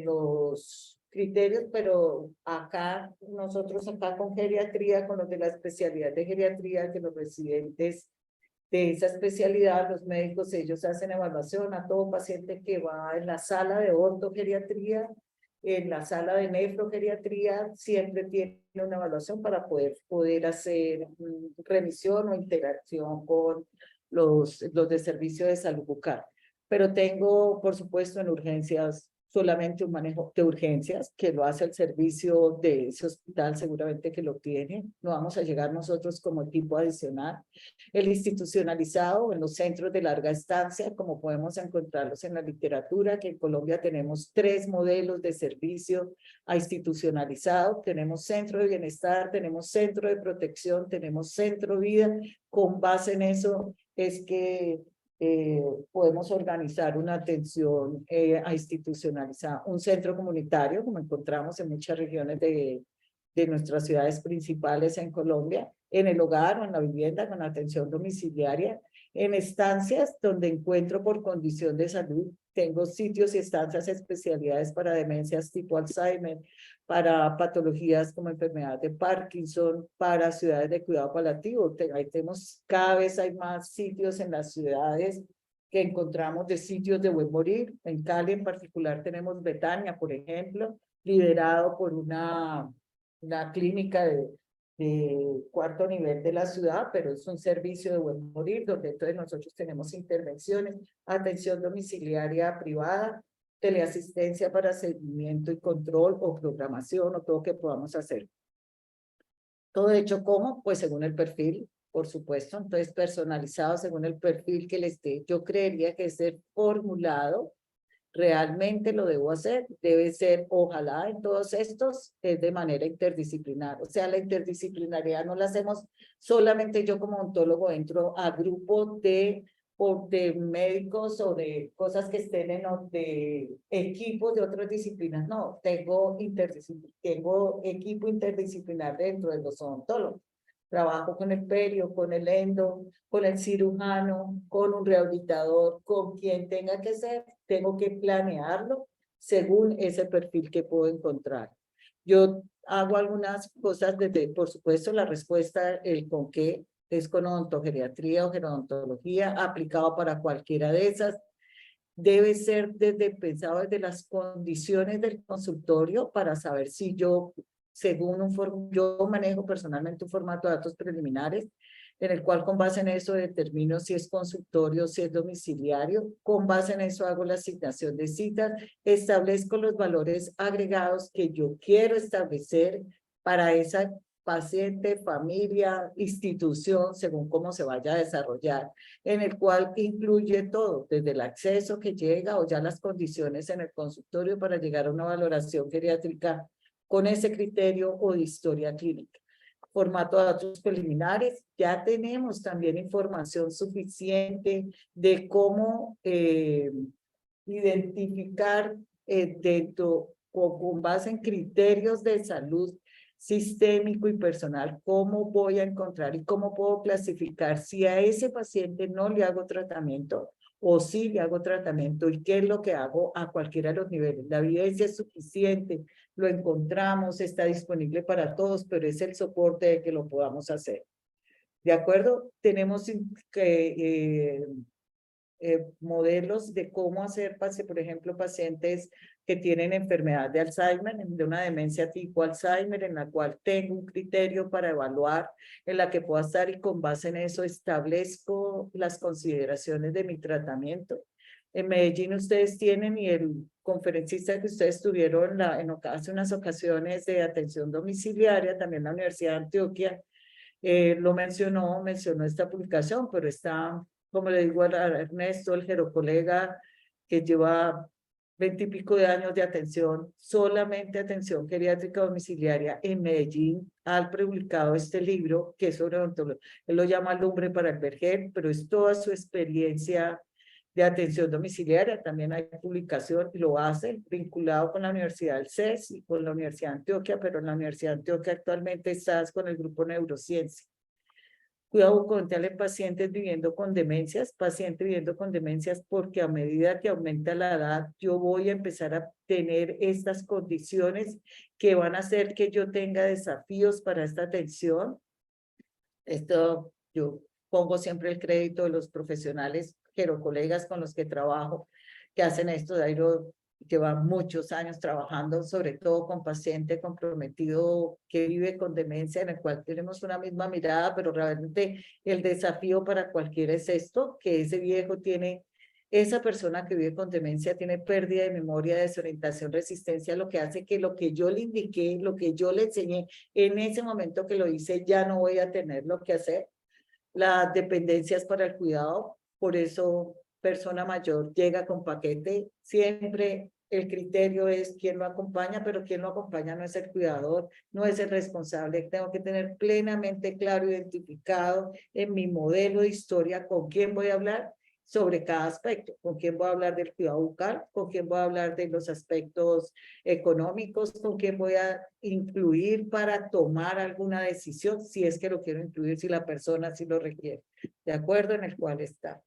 los criterios, pero acá nosotros acá con geriatría, con los de la especialidad de geriatría, que los residentes de esa especialidad, los médicos, ellos hacen evaluación a todo paciente que va en la sala de ortogeriatría, en la sala de nefrogeriatría, siempre tiene una evaluación para poder hacer remisión o interacción con los de servicio de salud bucal. Pero tengo, por supuesto, en urgencias solamente un manejo de urgencias, que lo hace el servicio de ese hospital, seguramente que lo tiene. No vamos a llegar nosotros como equipo adicional. El institucionalizado en los centros de larga estancia, como podemos encontrarlos en la literatura, que en Colombia tenemos 3 modelos de servicio a institucionalizado. Tenemos centro de bienestar, tenemos centro de protección, tenemos centro vida. Con base en eso es que podemos organizar una atención a institucionalizada, un centro comunitario, como encontramos en muchas regiones de nuestras ciudades principales en Colombia, en el hogar o en la vivienda con atención domiciliaria, en estancias donde encuentro por condición de salud, tengo sitios y estancias especialidades para demencias tipo Alzheimer, para patologías como enfermedad de Parkinson, para ciudades de cuidado paliativo. Ahí tenemos, cada vez hay más sitios en las ciudades que encontramos de sitios de buen morir. En Cali en particular tenemos Betania, por ejemplo, liderado por una clínica de 4º nivel de la ciudad, pero es un servicio de buen morir, donde entonces nosotros tenemos intervenciones, atención domiciliaria privada, teleasistencia para seguimiento y control o programación o todo lo que podamos hacer. Todo hecho como, pues según el perfil, por supuesto, entonces personalizado según el perfil que le esté. Yo creería que ser formulado realmente lo debo hacer, debe ser, ojalá en todos estos, es de manera interdisciplinar. O sea, la interdisciplinariedad no la hacemos solamente yo como odontólogo entro a grupos de médicos o de cosas que estén de equipos de otras disciplinas. No, tengo equipo interdisciplinar dentro de los odontólogos. Trabajo con el perio, con el endo, con el cirujano, con un rehabilitador, con quien tenga que ser, tengo que planearlo según ese perfil que puedo encontrar. Yo hago algunas cosas desde, por supuesto, la respuesta, el con qué, es con odontogeriatría o gerodontología, aplicado para cualquiera de esas. Debe ser pensado desde las condiciones del consultorio para saber si yo, yo manejo personalmente un formato de datos preliminares en el cual con base en eso determino si es consultorio, si es domiciliario, con base en eso hago la asignación de citas, establezco los valores agregados que yo quiero establecer para esa paciente, familia, institución, según cómo se vaya a desarrollar, en el cual incluye todo, desde el acceso que llega o ya las condiciones en el consultorio para llegar a una valoración geriátrica con ese criterio o de historia clínica. Formato de datos preliminares, ya tenemos también información suficiente de cómo identificar dentro o con base en criterios de salud sistémico y personal, cómo voy a encontrar y cómo puedo clasificar si a ese paciente no le hago tratamiento o si le hago tratamiento y qué es lo que hago a cualquiera de los niveles. La evidencia es suficiente, lo encontramos, está disponible para todos, pero es el soporte de que lo podamos hacer. ¿De acuerdo? Tenemos que modelos de cómo hacer, por ejemplo, pacientes que tienen enfermedad de Alzheimer, de una demencia tipo Alzheimer, en la cual tengo un criterio para evaluar, en la que pueda estar y con base en eso establezco las consideraciones de mi tratamiento. En Medellín ustedes tienen, y el conferencista que ustedes tuvieron hace unas ocasiones de atención domiciliaria, también la Universidad de Antioquia, lo mencionó esta publicación, pero está, como le digo a Ernesto, el gerocolega que lleva 20 y pico de años de atención, solamente atención geriátrica domiciliaria en Medellín, ha publicado este libro que es sobre odontología. Él lo llama Lumbre para el Vergel, pero es toda su experiencia de atención domiciliaria. También hay publicación, lo hace vinculado con la Universidad del CES y con la Universidad de Antioquia, pero en la Universidad de Antioquia actualmente estás con el grupo Neurociencia. Cuidado bucodental en pacientes viviendo con demencias, porque a medida que aumenta la edad, yo voy a empezar a tener estas condiciones que van a hacer que yo tenga desafíos para esta atención. Esto yo pongo siempre el crédito de los profesionales, colegas con los que trabajo, que hacen esto. Dairo lleva muchos años trabajando, sobre todo con paciente comprometido que vive con demencia, en el cual tenemos una misma mirada, pero realmente el desafío para cualquiera es esto, que ese viejo tiene, esa persona que vive con demencia tiene pérdida de memoria, desorientación, resistencia, lo que hace que lo que yo le indiqué, lo que yo le enseñé, en ese momento que lo hice, ya no voy a tener lo que hacer. Las dependencias para el cuidado, por eso persona mayor llega con paquete, siempre el criterio es quién lo acompaña, pero quién lo acompaña no es el cuidador, no es el responsable. Tengo que tener plenamente claro, identificado en mi modelo de historia con quién voy a hablar sobre cada aspecto, con quién voy a hablar del cuidado bucal, con quién voy a hablar de los aspectos económicos, con quién voy a incluir para tomar alguna decisión, si es que lo quiero incluir, si la persona sí lo requiere, de acuerdo en el cual está.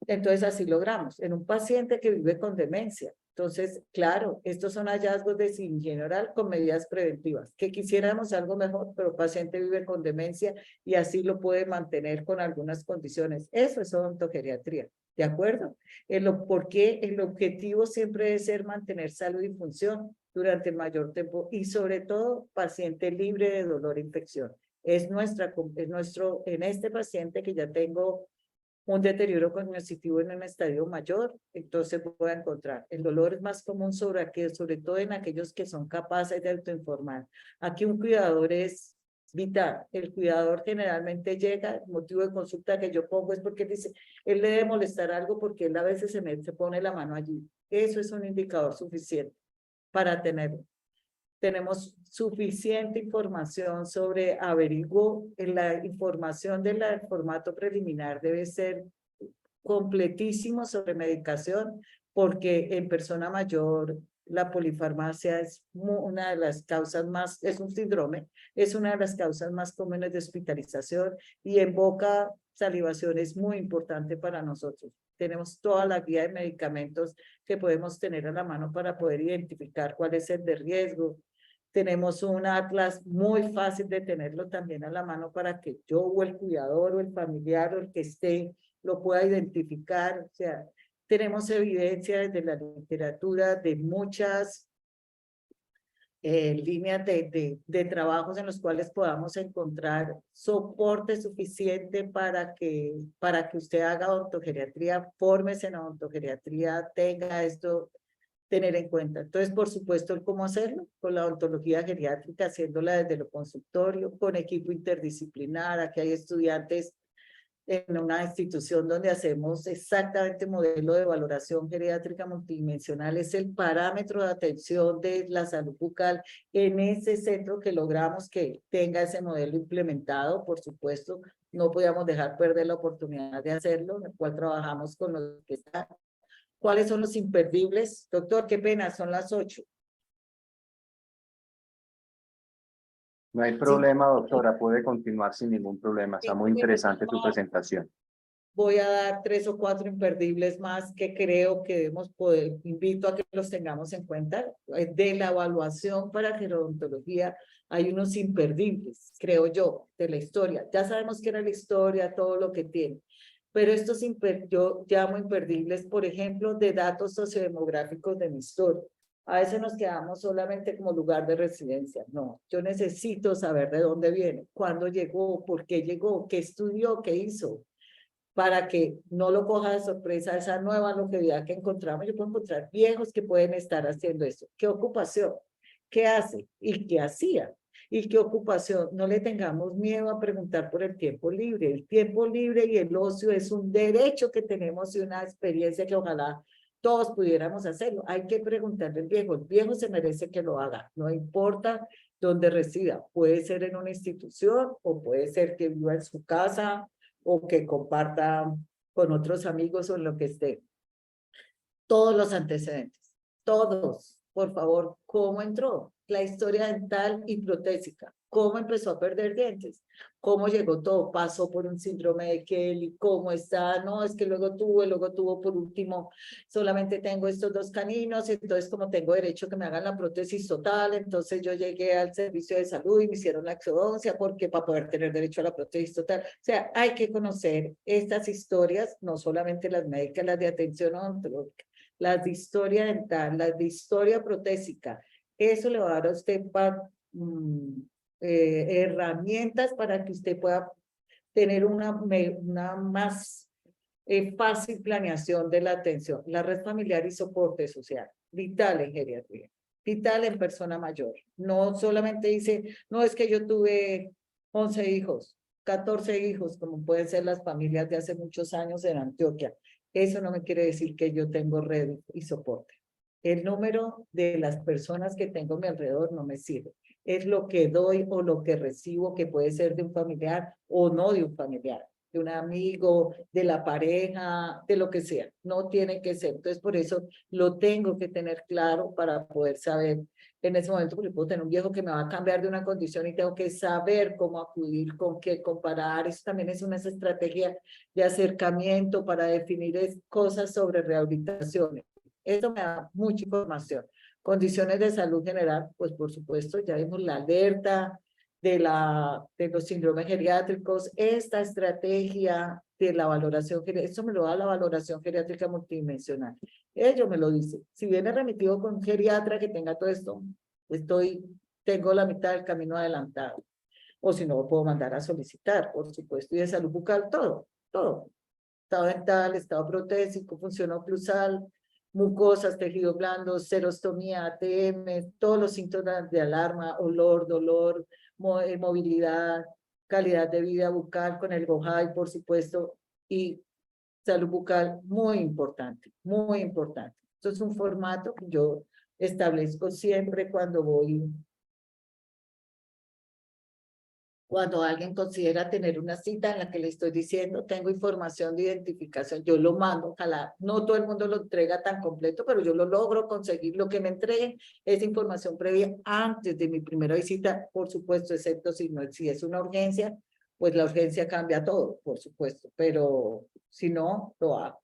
Entonces así logramos, en un paciente que vive con demencia. Entonces, claro, estos son hallazgos de cirugía oral con medidas preventivas, que quisiéramos algo mejor, pero el paciente vive con demencia y así lo puede mantener con algunas condiciones. Eso es odontogeriatría, ¿de acuerdo? Porque el objetivo siempre debe ser mantener salud y función durante el mayor tiempo y sobre todo paciente libre de dolor e infección. Es nuestro, en este paciente que ya tengo un deterioro cognitivo en un estadio mayor, entonces voy a encontrar. El dolor es más común sobre todo en aquellos que son capaces de autoinformar. Aquí un cuidador es vital. El cuidador generalmente llega, el motivo de consulta que yo pongo es porque dice, él le debe molestar algo porque él a veces se pone la mano allí. Eso es un indicador suficiente para tenerlo. Tenemos suficiente información sobre averiguo. La información del formato preliminar debe ser completísimo sobre medicación, porque en persona mayor la polifarmacia es una de las causas más, es un síndrome, es una de las causas más comunes de hospitalización, y en boca salivación es muy importante para nosotros. Tenemos toda la guía de medicamentos que podemos tener a la mano para poder identificar cuál es el de riesgo. Tenemos un atlas muy fácil de tenerlo también a la mano para que yo o el cuidador o el familiar o el que esté lo pueda identificar. O sea, tenemos evidencia desde la literatura de muchas líneas de trabajos en los cuales podamos encontrar soporte suficiente para que usted haga odontogeriatría, fórmese en odontogeriatría, tenga esto tener en cuenta. Entonces, por supuesto, el cómo hacerlo, con la odontología geriátrica, haciéndola desde lo consultorio, con equipo interdisciplinar. Aquí hay estudiantes en una institución donde hacemos exactamente modelo de valoración geriátrica multidimensional, es el parámetro de atención de la salud bucal en ese centro que logramos que tenga ese modelo implementado. Por supuesto, no podíamos dejar perder la oportunidad de hacerlo, en el cual trabajamos con los que están. ¿Cuáles son los imperdibles? Doctor, qué pena, son las 8. No hay problema, doctora, puede continuar sin ningún problema. Está muy interesante tu presentación. Voy a dar 3 o 4 imperdibles más que creo que debemos poder, invito a que los tengamos en cuenta. De la evaluación para gerontología hay unos imperdibles, creo yo, de la historia. Ya sabemos que era la historia, todo lo que tiene. pero estos yo llamo imperdibles, por ejemplo, de datos sociodemográficos de mi historia. A veces nos quedamos solamente como lugar de residencia. No, yo necesito saber de dónde viene, cuándo llegó, por qué llegó, qué estudió, qué hizo, para que no lo coja de sorpresa esa nueva localidad que encontramos. Yo puedo encontrar viejos que pueden estar haciendo eso. ¿Qué ocupación? ¿Qué hace? ¿Y qué hacía? ¿Y qué ocupación? No le tengamos miedo a preguntar por el tiempo libre. El tiempo libre y el ocio es un derecho que tenemos y una experiencia que ojalá todos pudiéramos hacerlo. Hay que preguntarle al viejo. El viejo se merece que lo haga. No importa dónde resida. Puede ser en una institución o puede ser que viva en su casa o que comparta con otros amigos o en lo que esté. Todos los antecedentes, todos, por favor, cómo entró, la historia dental y protésica, cómo empezó a perder dientes, cómo llegó todo, pasó por un síndrome de Kelly, cómo está, no, es que luego tuvo por último, solamente tengo estos dos caninos, entonces como tengo derecho que me hagan la prótesis total, entonces yo llegué al servicio de salud y me hicieron la exodoncia, porque para poder tener derecho a la prótesis total, o sea, hay que conocer estas historias, no solamente las médicas, las de atención odontológica, las de historia dental, las de historia protésica. Eso le va a dar a usted herramientas para que usted pueda tener una más fácil planeación de la atención. La red familiar y soporte social, vital en geriatría, vital en persona mayor. No solamente dice, no es que yo tuve 11 hijos, 14 hijos, como pueden ser las familias de hace muchos años en Antioquia. Eso no me quiere decir que yo tengo red y soporte. El número de las personas que tengo a mi alrededor no me sirve. Es lo que doy o lo que recibo, que puede ser de un familiar o no de un familiar, de un amigo, de la pareja, de lo que sea. No tiene que ser. Entonces, por eso lo tengo que tener claro para poder saber en ese momento, porque puedo tener un viejo que me va a cambiar de una condición y tengo que saber cómo acudir, con qué comparar. Eso también es una estrategia de acercamiento para definir cosas sobre rehabilitaciones. Esto me da mucha información. Condiciones de salud general, pues por supuesto, ya vimos la alerta de los síndromes geriátricos, esta estrategia de la valoración geriátrica, eso me lo da la valoración geriátrica multidimensional. Ellos me lo dicen. Si viene remitido con un geriatra que tenga todo esto, tengo la mitad del camino adelantado. O si no, puedo mandar a solicitar, por supuesto, y de salud bucal, todo. Estado dental, estado protésico, función oclusal, mucosas, tejidos blandos, serostomía, ATM, todos los síntomas de alarma, olor, dolor, movilidad, calidad de vida bucal con el GOHAI, por supuesto, y salud bucal muy importante, muy importante. Esto es un formato que yo establezco siempre cuando alguien considera tener una cita en la que le estoy diciendo, tengo información de identificación, yo lo mando, ojalá no todo el mundo lo entrega tan completo, pero yo lo logro conseguir, lo que me entreguen es información previa antes de mi primera visita, por supuesto, excepto si es una urgencia, pues la urgencia cambia todo, por supuesto, pero si no, lo hago.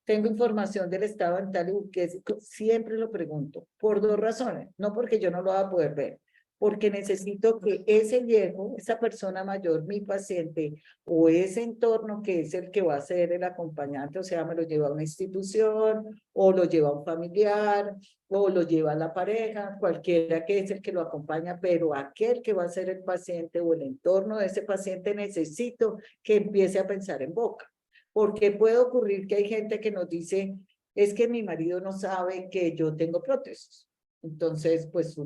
Tengo información del estado dental y buquésico, siempre lo pregunto, por dos razones, no porque yo no lo voy a poder ver, porque necesito que ese viejo, esa persona mayor, mi paciente, o ese entorno que es el que va a ser el acompañante, o sea, me lo lleva a una institución, o lo lleva a un familiar, o lo lleva a la pareja, cualquiera que es el que lo acompaña, pero aquel que va a ser el paciente o el entorno de ese paciente necesito que empiece a pensar en boca. Porque puede ocurrir que hay gente que nos dice, es que mi marido no sabe que yo tengo prótesis. Entonces, pues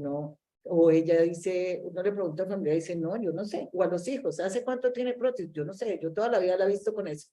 o ella dice, uno le pregunta a la familia y dice, no, yo no sé. O a los hijos, ¿hace cuánto tiene prótesis? Yo no sé, yo toda la vida la he visto con eso.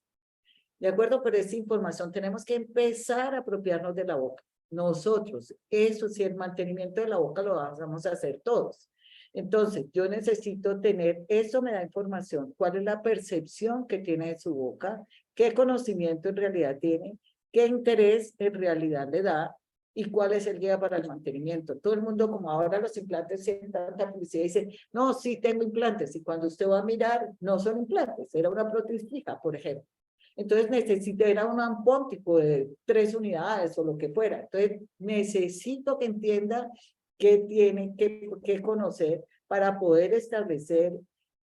¿De acuerdo? Pero esa información tenemos que empezar a apropiarnos de la boca. Nosotros, eso sí, el mantenimiento de la boca lo vamos a hacer todos. Entonces, yo necesito tener, eso me da información, cuál es la percepción que tiene de su boca, qué conocimiento en realidad tiene, qué interés en realidad le da y cuál es el guía para el mantenimiento. Todo el mundo, como ahora los implantes, tanta publicidad, dice, no, sí tengo implantes, y cuando usted va a mirar, no son implantes, era una prótesis fija, por ejemplo. Entonces era un ampóntico de 3 unidades o lo que fuera. Entonces necesito que entienda qué tiene que conocer para poder establecer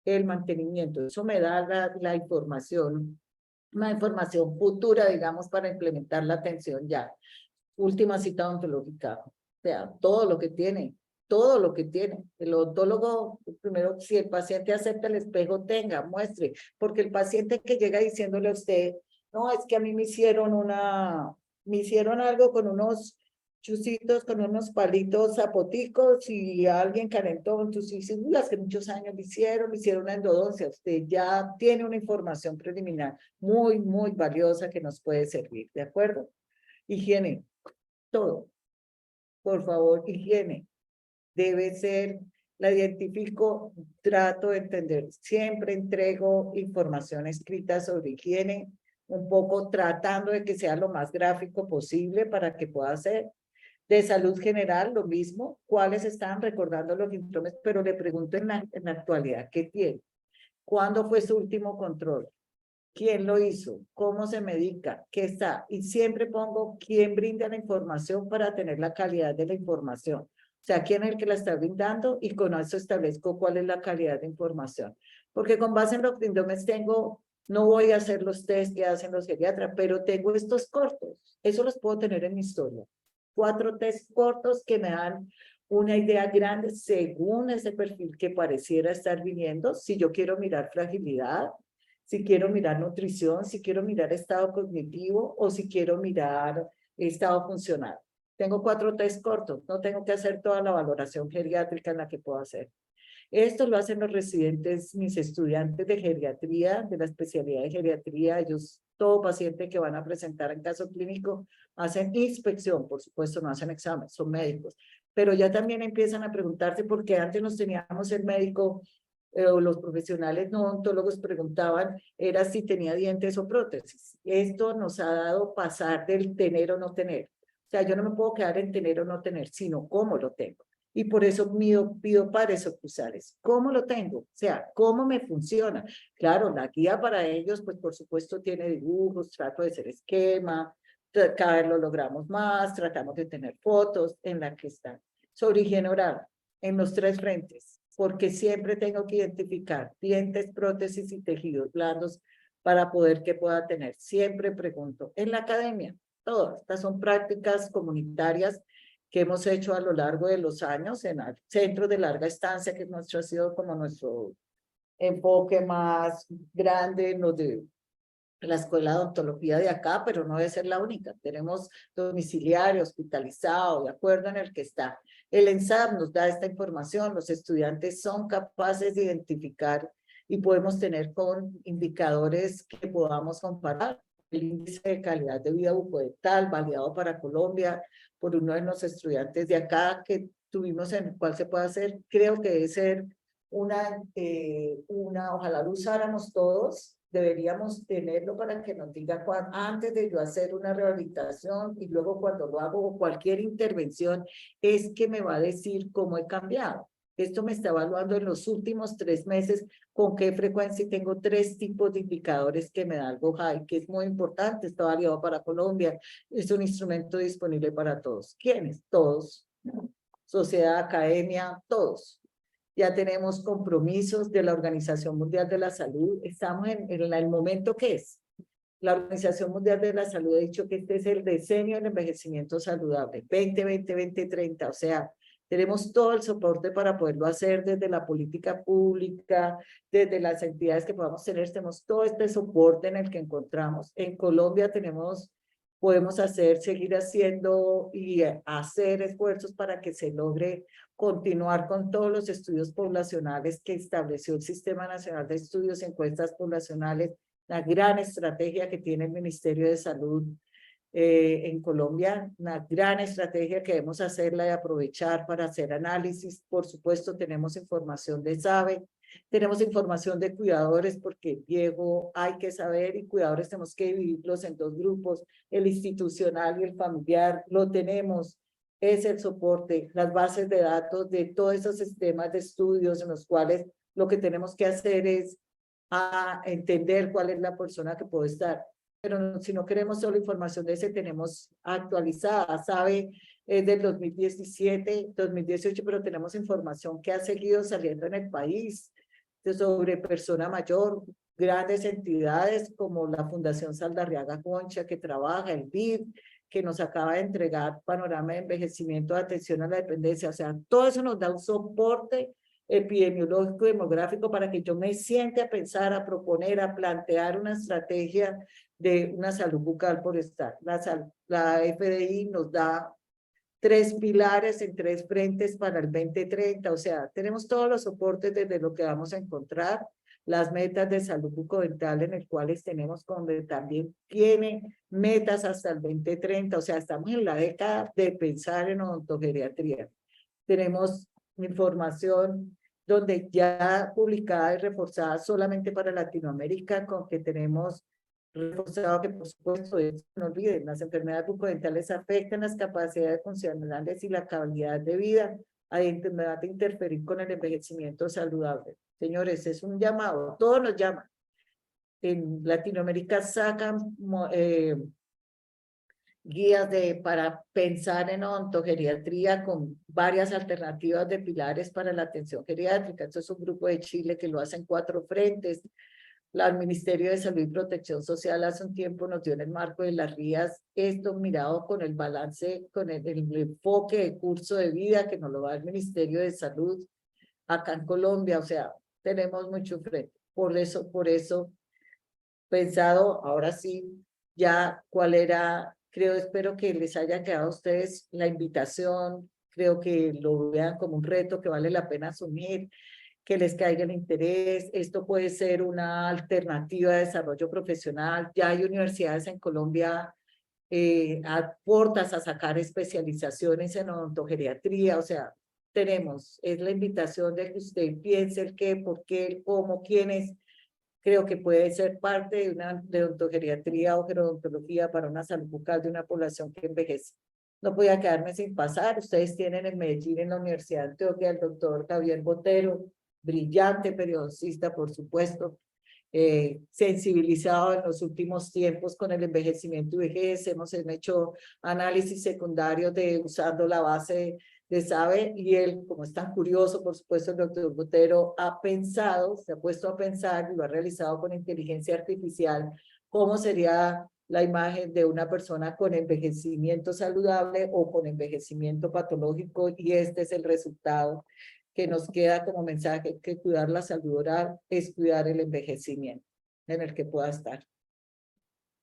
el mantenimiento. Eso me da la información una información futura, digamos, para implementar la atención ya. Última cita odontológica, o sea, todo lo que tiene. El odontólogo, primero, si el paciente acepta el espejo, tenga, muestre, porque el paciente que llega diciéndole a usted, no, es que a mí me hicieron algo con unos chusitos, con unos palitos zapoticos y alguien calentó, entonces dice, uy, hace muchos años me hicieron una endodoncia. Usted ya tiene una información preliminar muy, muy valiosa que nos puede servir, ¿de acuerdo? Higiene, todo. Por favor, higiene. Debe ser, la identifico, trato de entender. Siempre entrego información escrita sobre higiene, un poco tratando de que sea lo más gráfico posible para que pueda ser. De salud general, lo mismo. ¿Cuáles están recordando los síntomas? Pero le pregunto en la actualidad, ¿qué tiene? ¿Cuándo fue su último control? ¿Quién lo hizo? ¿Cómo se medica? ¿Qué está? Y siempre pongo quién brinda la información para tener la calidad de la información. O sea, quién es el que la está brindando y con eso establezco cuál es la calidad de información. Porque con base en los síndromes no voy a hacer los test que hacen los geriatras, pero tengo estos cortos. Eso los puedo tener en mi historia. 4 test cortos que me dan una idea grande según ese perfil que pareciera estar viniendo. Si yo quiero mirar fragilidad, si quiero mirar nutrición, si quiero mirar estado cognitivo o si quiero mirar estado funcional. Tengo 4 test cortos, no tengo que hacer toda la valoración geriátrica en la que puedo hacer. Esto lo hacen los residentes, mis estudiantes de geriatría, de la especialidad de geriatría. Ellos, todo paciente que van a presentar en caso clínico, hacen inspección, por supuesto, no hacen examen, son médicos. Pero ya también empiezan a preguntarse, porque antes nos teníamos el médico, o los profesionales no odontólogos preguntaban, era si tenía dientes o prótesis. Esto nos ha dado pasar del tener o no tener. O sea, yo no me puedo quedar en tener o no tener, sino cómo lo tengo. Y por eso pido pares oclusales. ¿Cómo lo tengo? O sea, ¿cómo me funciona? Claro, la guía para ellos, pues por supuesto tiene dibujos, trato de hacer esquema, cada vez lo logramos más, tratamos de tener fotos en la que están. Sobre higiene oral, en los 3 frentes, porque siempre tengo que identificar dientes, prótesis y tejidos blandos para poder que pueda tener. Siempre pregunto. En la academia, todas estas son prácticas comunitarias que hemos hecho a lo largo de los años en el centro de larga estancia, que ha sido como nuestro enfoque más grande en lo de la escuela de odontología de acá, pero no debe ser la única. Tenemos domiciliario, hospitalizado, de acuerdo en el que está. El ENSAP nos da esta información, los estudiantes son capaces de identificar y podemos tener con indicadores que podamos comparar. El índice de calidad de vida bucodental, validado para Colombia por uno de los estudiantes de acá que tuvimos, en el cual se puede hacer, creo que debe ser ojalá lo usáramos todos, deberíamos tenerlo para que nos diga antes de yo hacer una rehabilitación y luego cuando lo hago cualquier intervención, es que me va a decir cómo he cambiado. Esto me está evaluando en los últimos 3 meses con qué frecuencia, y tengo 3 tipos de indicadores que me da algo high, que es muy importante, está validado para Colombia, es un instrumento disponible para todos. ¿Quiénes? Todos. Sociedad, academia, todos. Ya tenemos compromisos de la Organización Mundial de la Salud, estamos en el momento que es. La Organización Mundial de la Salud ha dicho que este es el decenio del envejecimiento saludable, 2020-2030, o sea, tenemos todo el soporte para poderlo hacer desde la política pública, desde las entidades que podamos tener, tenemos todo este soporte en el que encontramos. En Colombia podemos seguir haciendo y hacer esfuerzos para que se logre continuar con todos los estudios poblacionales que estableció el Sistema Nacional de Estudios y Encuestas Poblacionales, la gran estrategia que tiene el Ministerio de Salud en Colombia, una gran estrategia que debemos hacerla y aprovechar para hacer análisis. Por supuesto, tenemos información de SABE, tenemos información de cuidadores, porque viejo hay que saber y cuidadores tenemos que dividirlos en 2 grupos, el institucional y el familiar, lo tenemos. Es el soporte, las bases de datos de todos esos sistemas de estudios en los cuales lo que tenemos que hacer es entender cuál es la persona que puede estar. Pero si no queremos solo información de ese, tenemos actualizada, sabe, es del 2017, 2018, pero tenemos información que ha seguido saliendo en el país sobre persona mayor, grandes entidades como la Fundación Saldarriaga Concha, que trabaja, el BID, que nos acaba de entregar panorama de envejecimiento de atención a la dependencia. O sea, todo eso nos da un soporte epidemiológico demográfico para que yo me siente a pensar, a proponer, a plantear una estrategia de una salud bucal por estar. La FDI nos da 3 pilares en 3 frentes para el 2030, o sea, tenemos todos los soportes desde lo que vamos a encontrar, las metas de salud bucodental en el cuales tenemos, donde también tiene metas hasta el 2030, o sea, estamos en la década de pensar en odontogeriatría. Tenemos información donde ya publicada y reforzada solamente para Latinoamérica, con que tenemos reforzado que, por supuesto, no olviden, las enfermedades bucodentales afectan las capacidades funcionales y la calidad de vida, además de interferir con el envejecimiento saludable. Señores, es un llamado, todos nos llaman. En Latinoamérica sacan guías para pensar en odontogeriatría con varias alternativas de pilares para la atención geriátrica. Esto es un grupo de Chile que lo hace en 4 frentes. El Ministerio de Salud y Protección Social hace un tiempo nos dio en el marco de las RIAS esto mirado con el balance, con el enfoque de curso de vida que nos lo da el Ministerio de Salud acá en Colombia. O sea, tenemos mucho frente. Por eso, pensado, ahora sí, ya cuál era, espero que les haya quedado a ustedes la invitación, creo que lo vean como un reto que vale la pena asumir, que les caiga el interés. Esto puede ser una alternativa de desarrollo profesional. Ya hay universidades en Colombia aportas a sacar especializaciones en odontogeriatría, o sea, es la invitación de que usted piense el qué, por qué, el cómo, quiénes. Creo que puede ser parte de una de odontogeriatría o gerodontología para una salud bucal de una población que envejece. No podía quedarme sin pasar. Ustedes tienen en Medellín, en la Universidad de Antioquia, el doctor Javier Botero, brillante periodista, por supuesto, sensibilizado en los últimos tiempos con el envejecimiento y vejez. Hemos hecho análisis secundarios usando la base de SABE, y él, como es tan curioso, por supuesto, el doctor Botero se ha puesto a pensar y lo ha realizado con inteligencia artificial, cómo sería la imagen de una persona con envejecimiento saludable o con envejecimiento patológico, y este es el resultado que nos queda como mensaje, que cuidar la salud oral es cuidar el envejecimiento en el que pueda estar.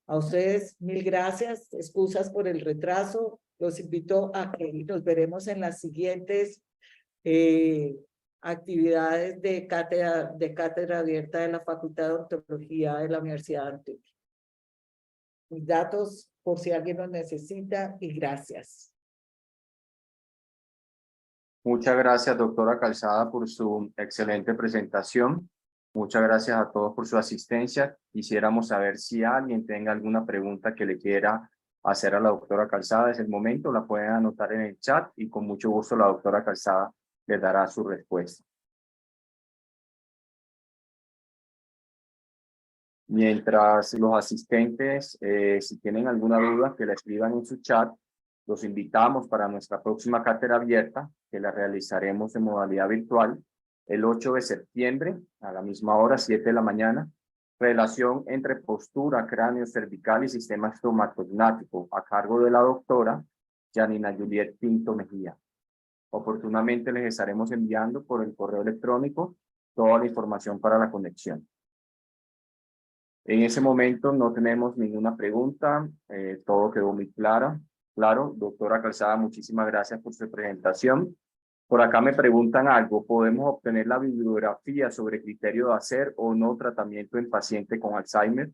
A ustedes, mil gracias, excusas por el retraso, los invito a que nos veremos en las siguientes actividades de cátedra abierta de la Facultad de Odontología de la Universidad de Antioquia. Mis datos, por si alguien los necesita, y gracias. Muchas gracias, doctora Calzada, por su excelente presentación. Muchas gracias a todos por su asistencia. Quisiéramos saber si alguien tenga alguna pregunta que le quiera hacer a la doctora Calzada. Es el momento, la pueden anotar en el chat y con mucho gusto la doctora Calzada les dará su respuesta. Mientras los asistentes, si tienen alguna duda, que la escriban en su chat. Los invitamos para nuestra próxima cátedra abierta, que la realizaremos en modalidad virtual el 8 de septiembre a la misma hora, 7 de la mañana. Relación entre postura, cráneo cervical y sistema estomatognático, a cargo de la doctora Janina Juliet Pinto Mejía. Oportunamente les estaremos enviando por el correo electrónico toda la información para la conexión. En ese momento no tenemos ninguna pregunta, todo quedó muy claro. Doctora Calzada, muchísimas gracias por su presentación. Por acá me preguntan algo, ¿podemos obtener la bibliografía sobre criterio de hacer o no tratamiento en paciente con Alzheimer?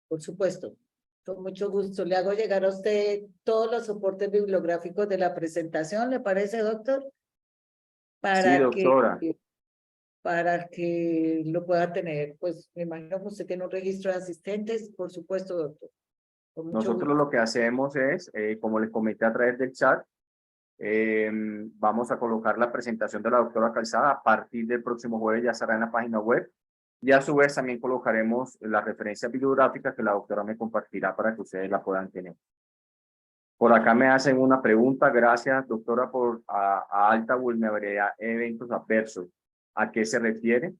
Por supuesto, con mucho gusto. Le hago llegar a usted todos los soportes bibliográficos de la presentación, ¿le parece, doctor? Sí, doctora. Para que lo pueda tener. Pues me imagino que usted tiene un registro de asistentes, por supuesto, doctor. Con mucho Nosotros gusto. lo que hacemos es, como les comenté a través del chat, vamos a colocar la presentación de la doctora Calzada. A partir del próximo jueves ya estará en la página web. Y a su vez también colocaremos la referencia bibliográfica que la doctora me compartirá para que ustedes la puedan tener. Por acá me hacen una pregunta. Gracias, doctora, por a alta vulnerabilidad eventos adversos. ¿A qué se refiere?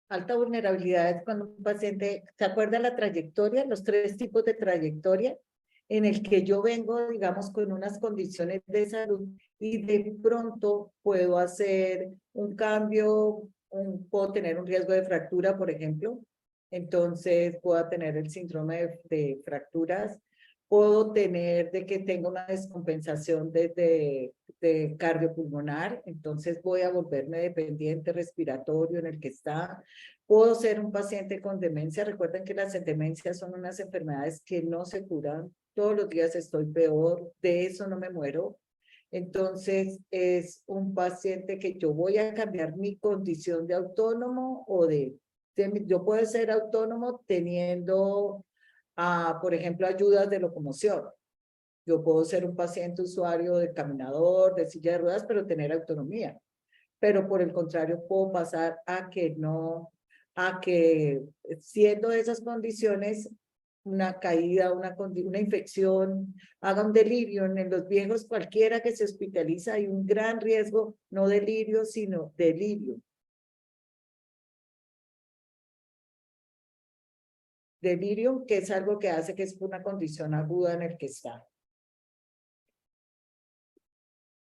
Alta vulnerabilidad es cuando un paciente, ¿se acuerda la trayectoria? Los 3 tipos de trayectoria en el que yo vengo, digamos, con unas condiciones de salud y de pronto puedo hacer un cambio, puedo tener un riesgo de fractura, por ejemplo. Entonces puedo tener el síndrome de fracturas. Puedo tener de que tengo una descompensación de cardiopulmonar, entonces voy a volverme dependiente respiratorio en el que está. Puedo ser un paciente con demencia. Recuerden que las demencias son unas enfermedades que no se curan. Todos los días estoy peor, de eso no me muero. Entonces, es un paciente que yo voy a cambiar mi condición de autónomo o yo puedo ser autónomo teniendo, por ejemplo, ayudas de locomoción. Yo puedo ser un paciente usuario de caminador, de silla de ruedas, pero tener autonomía. Pero por el contrario, puedo pasar a que no, a que siendo esas condiciones, una caída, una infección, haga un delirio. En los viejos, cualquiera que se hospitaliza, hay un gran riesgo, no delirio, sino delirio. Delirium, que es algo que hace que es una condición aguda en el que está.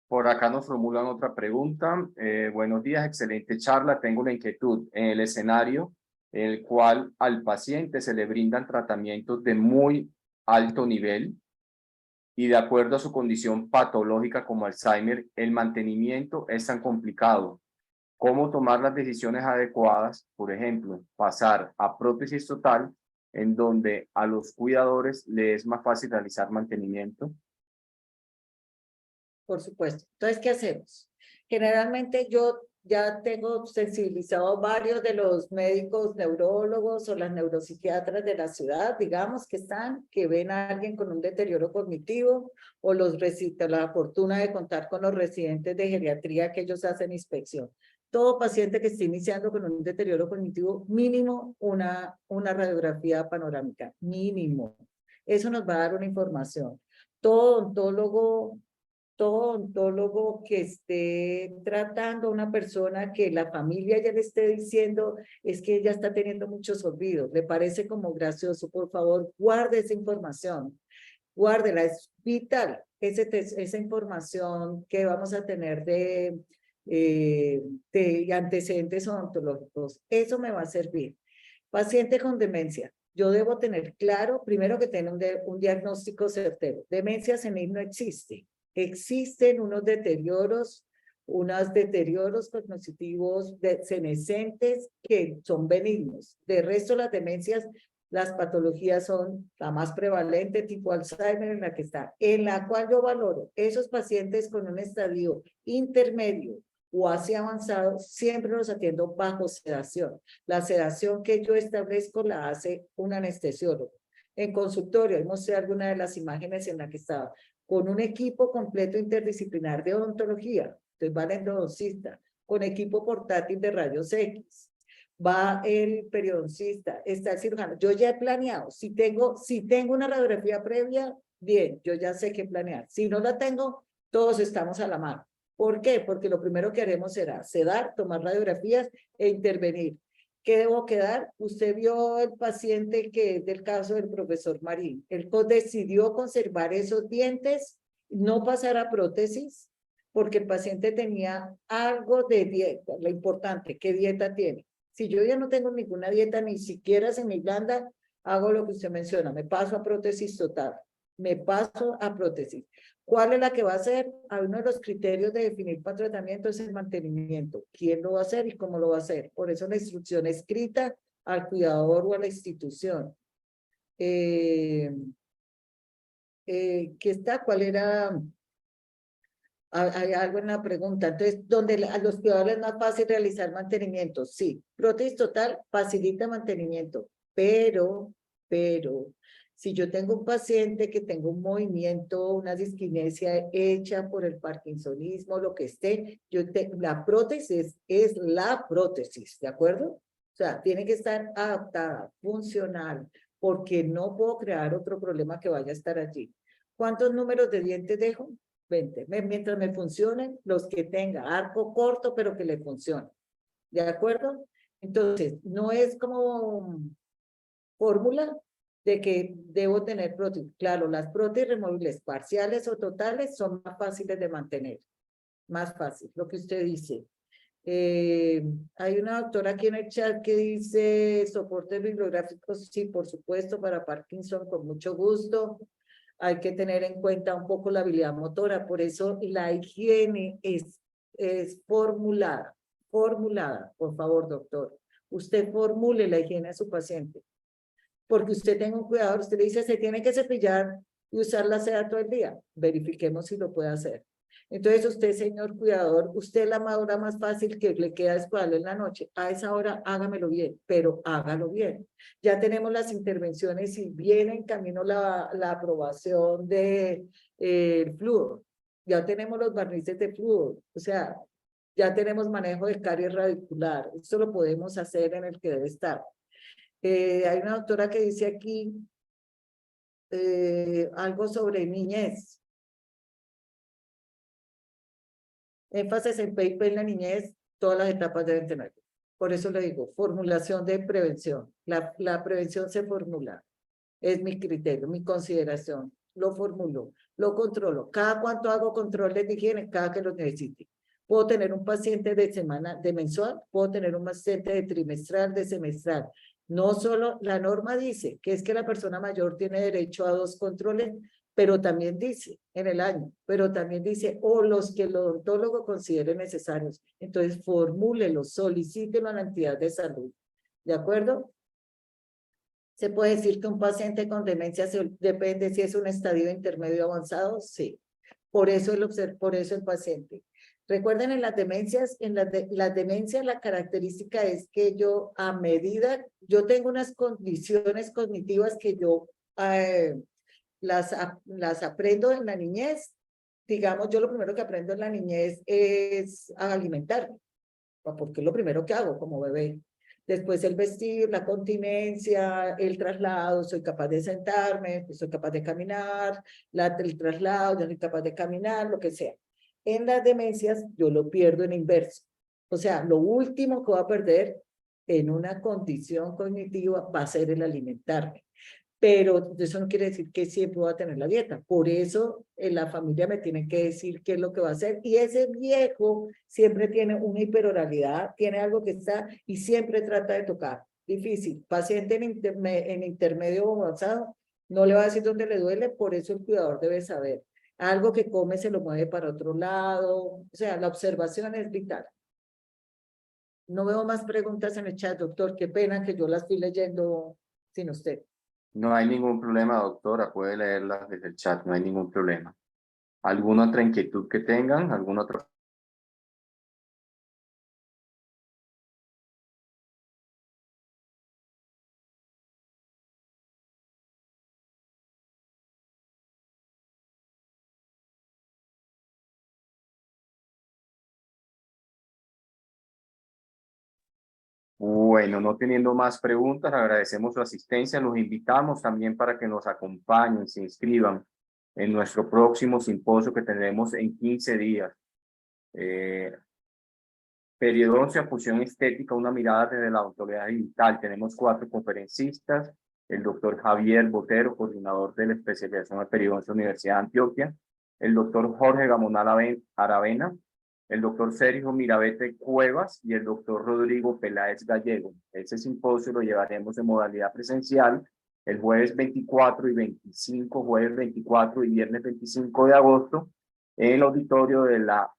Por acá nos formulan otra pregunta. Buenos días, excelente charla. Tengo una inquietud. En el escenario en el cual al paciente se le brindan tratamientos de muy alto nivel y de acuerdo a su condición patológica como Alzheimer, el mantenimiento es tan complicado. ¿Cómo tomar las decisiones adecuadas? Por ejemplo, pasar a prótesis total, en donde a los cuidadores les es más fácil realizar mantenimiento. Por supuesto. Entonces, ¿qué hacemos? Generalmente yo ya tengo sensibilizado varios de los médicos neurólogos o las neuropsiquiatras de la ciudad, digamos, que ven a alguien con un deterioro cognitivo o la fortuna de contar con los residentes de geriatría que ellos hacen inspección. Todo paciente que esté iniciando con un deterioro cognitivo, mínimo una radiografía panorámica, mínimo. Eso nos va a dar una información. Todo odontólogo que esté tratando a una persona que la familia ya le esté diciendo es que ella está teniendo muchos olvidos, le parece como gracioso, por favor, guarde esa información, guárdela, es vital esa información que vamos a tener de antecedentes odontológicos, eso me va a servir. Paciente con demencia. Yo debo tener claro, primero que tener un diagnóstico certero. Demencia senil no existe. Existen unos deterioros cognitivos senescentes que son benignos. De resto, las demencias, las patologías son la más prevalente, tipo Alzheimer, en la cual yo valoro esos pacientes con un estadio intermedio o así avanzado, siempre los atiendo bajo sedación. La sedación que yo establezco la hace un anestesiólogo. En consultorio, ahí mostré alguna de las imágenes en la que estaba, con un equipo completo interdisciplinar de odontología, entonces va el endodoncista, con equipo portátil de rayos X, va el periodoncista, está el cirujano. Yo ya he planeado, si tengo una radiografía previa, bien, yo ya sé qué planear. Si no la tengo, todos estamos a la mano. ¿Por qué? Porque lo primero que haremos será sedar, tomar radiografías e intervenir. ¿Qué debo quedar? Usted vio el paciente que es del caso del profesor Marín. Él decidió conservar esos dientes, no pasar a prótesis, porque el paciente tenía algo de dieta. Lo importante, ¿qué dieta tiene? Si yo ya no tengo ninguna dieta, ni siquiera semiblanda, hago lo que usted menciona, me paso a prótesis total. Me paso a prótesis. ¿Cuál es la que va a hacer? Uno de los criterios de definir para tratamiento es el mantenimiento. ¿Quién lo va a hacer y cómo lo va a hacer? Por eso la instrucción escrita al cuidador o a la institución. ¿Qué está? ¿Cuál era? Hay algo en la pregunta. Entonces, ¿donde a los cuidadores es más fácil realizar mantenimiento? Sí. Prótesis total facilita mantenimiento, pero, si yo tengo un paciente que tengo un movimiento, una disquinesia hecha por el parkinsonismo, lo que esté, la prótesis es la prótesis, ¿de acuerdo? O sea, tiene que estar adaptada, funcional, porque no puedo crear otro problema que vaya a estar allí. ¿Cuántos números de dientes dejo? 20. Mientras me funcionen, los que tenga arco corto, pero que le funcione. ¿De acuerdo? Entonces, no es como fórmula de que debo tener prótesis. Claro, las prótesis removibles parciales o totales son más fáciles de mantener, más fácil, lo que usted dice. Hay una doctora aquí en el chat que dice soportes bibliográficos, sí, por supuesto, para Parkinson, con mucho gusto. Hay que tener en cuenta un poco la habilidad motora, por eso la higiene es formulada, por favor, doctor. Usted formule la higiene a su paciente, porque usted tenga un cuidador, usted le dice, se tiene que cepillar y usar la seda todo el día. Verifiquemos si lo puede hacer. Entonces usted, señor cuidador, usted la hora más fácil que le queda es cuidarlo en la noche. A esa hora hágamelo bien, pero hágalo bien. Ya tenemos las intervenciones y viene en camino la aprobación de flúor. Ya tenemos los barnices de flúor. O sea, ya tenemos manejo de caries radicular. Esto lo podemos hacer en el que debe estar. Hay una doctora que dice aquí algo sobre niñez. Énfasis en PIP en la niñez, todas las etapas deben tener. Por eso le digo, formulación de prevención. La prevención se formula. Es mi criterio, mi consideración. Lo formulo, lo controlo. Cada cuánto hago controles de higiene, cada que lo necesite. Puedo tener un paciente de semana, de mensual, puedo tener un paciente de trimestral, de semestral. No solo, la norma dice que es que la persona mayor tiene derecho a 2 controles, pero también dice, en el año, pero también dice, o los que el odontólogo considere necesarios. Entonces, formúlelo, solicítelo a la entidad de salud. ¿De acuerdo? ¿Se puede decir que un paciente con demencia depende si es un estadio intermedio avanzado? Sí. Por eso el paciente. Recuerden, en las demencias, las demencias, la característica es que yo, a medida, yo tengo unas condiciones cognitivas que yo las aprendo en la niñez. Digamos, yo lo primero que aprendo en la niñez es a alimentarme, porque es lo primero que hago como bebé. Después el vestir, la continencia, el traslado, soy capaz de sentarme, soy capaz de caminar, el traslado, yo soy capaz de caminar, lo que sea. En las demencias yo lo pierdo en inverso. O sea, lo último que voy a perder en una condición cognitiva va a ser el alimentarme. Pero eso no quiere decir que siempre voy a tener la dieta. Por eso la familia me tiene que decir qué es lo que va a hacer. Y ese viejo siempre tiene una hiperoralidad, tiene algo que está y siempre trata de tocar. Difícil. Paciente en intermedio o avanzado, no le va a decir dónde le duele, por eso el cuidador debe saber. Algo que come se lo mueve para otro lado. O sea, la observación es vital. No veo más preguntas en el chat, doctor. Qué pena que yo las estoy leyendo sin usted. No hay ningún problema, doctora. Puede leerlas desde el chat, no hay ningún problema. ¿Alguna otra inquietud que tengan? ¿Alguna otra? Bueno, no teniendo más preguntas, agradecemos su asistencia. Los invitamos también para que nos acompañen, se inscriban en nuestro próximo simposio que tendremos en 15 días. Periodoncia, fusión estética, una mirada desde la odontología digital. Tenemos 4 conferencistas, el doctor Javier Botero, coordinador de la especialización de periodoncia Universidad de Antioquia, el doctor Jorge Gamonal Aravena, el doctor Sergio Mirabete Cuevas y el doctor Rodrigo Peláez Gallego. Ese simposio lo llevaremos en modalidad presencial el jueves 24 y 25, jueves 24 y viernes 25 de agosto, en el auditorio de la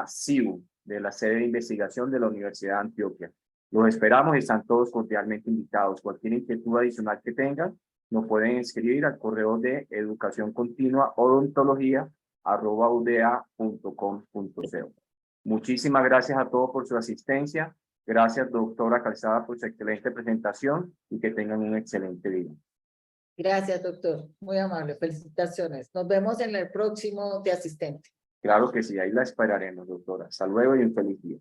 CIU, de la sede de investigación de la Universidad de Antioquia. Los esperamos y están todos cordialmente invitados. Cualquier inquietud adicional que tengan, nos pueden escribir al correo de educacioncontinua.odontología@uda.com.co. Muchísimas gracias a todos por su asistencia. Gracias, doctora Calzada, por su excelente presentación y que tengan un excelente día. Gracias, doctor. Muy amable. Felicitaciones. Nos vemos en el próximo de asistente. Claro que sí, ahí la esperaremos, doctora. Hasta luego y un feliz día.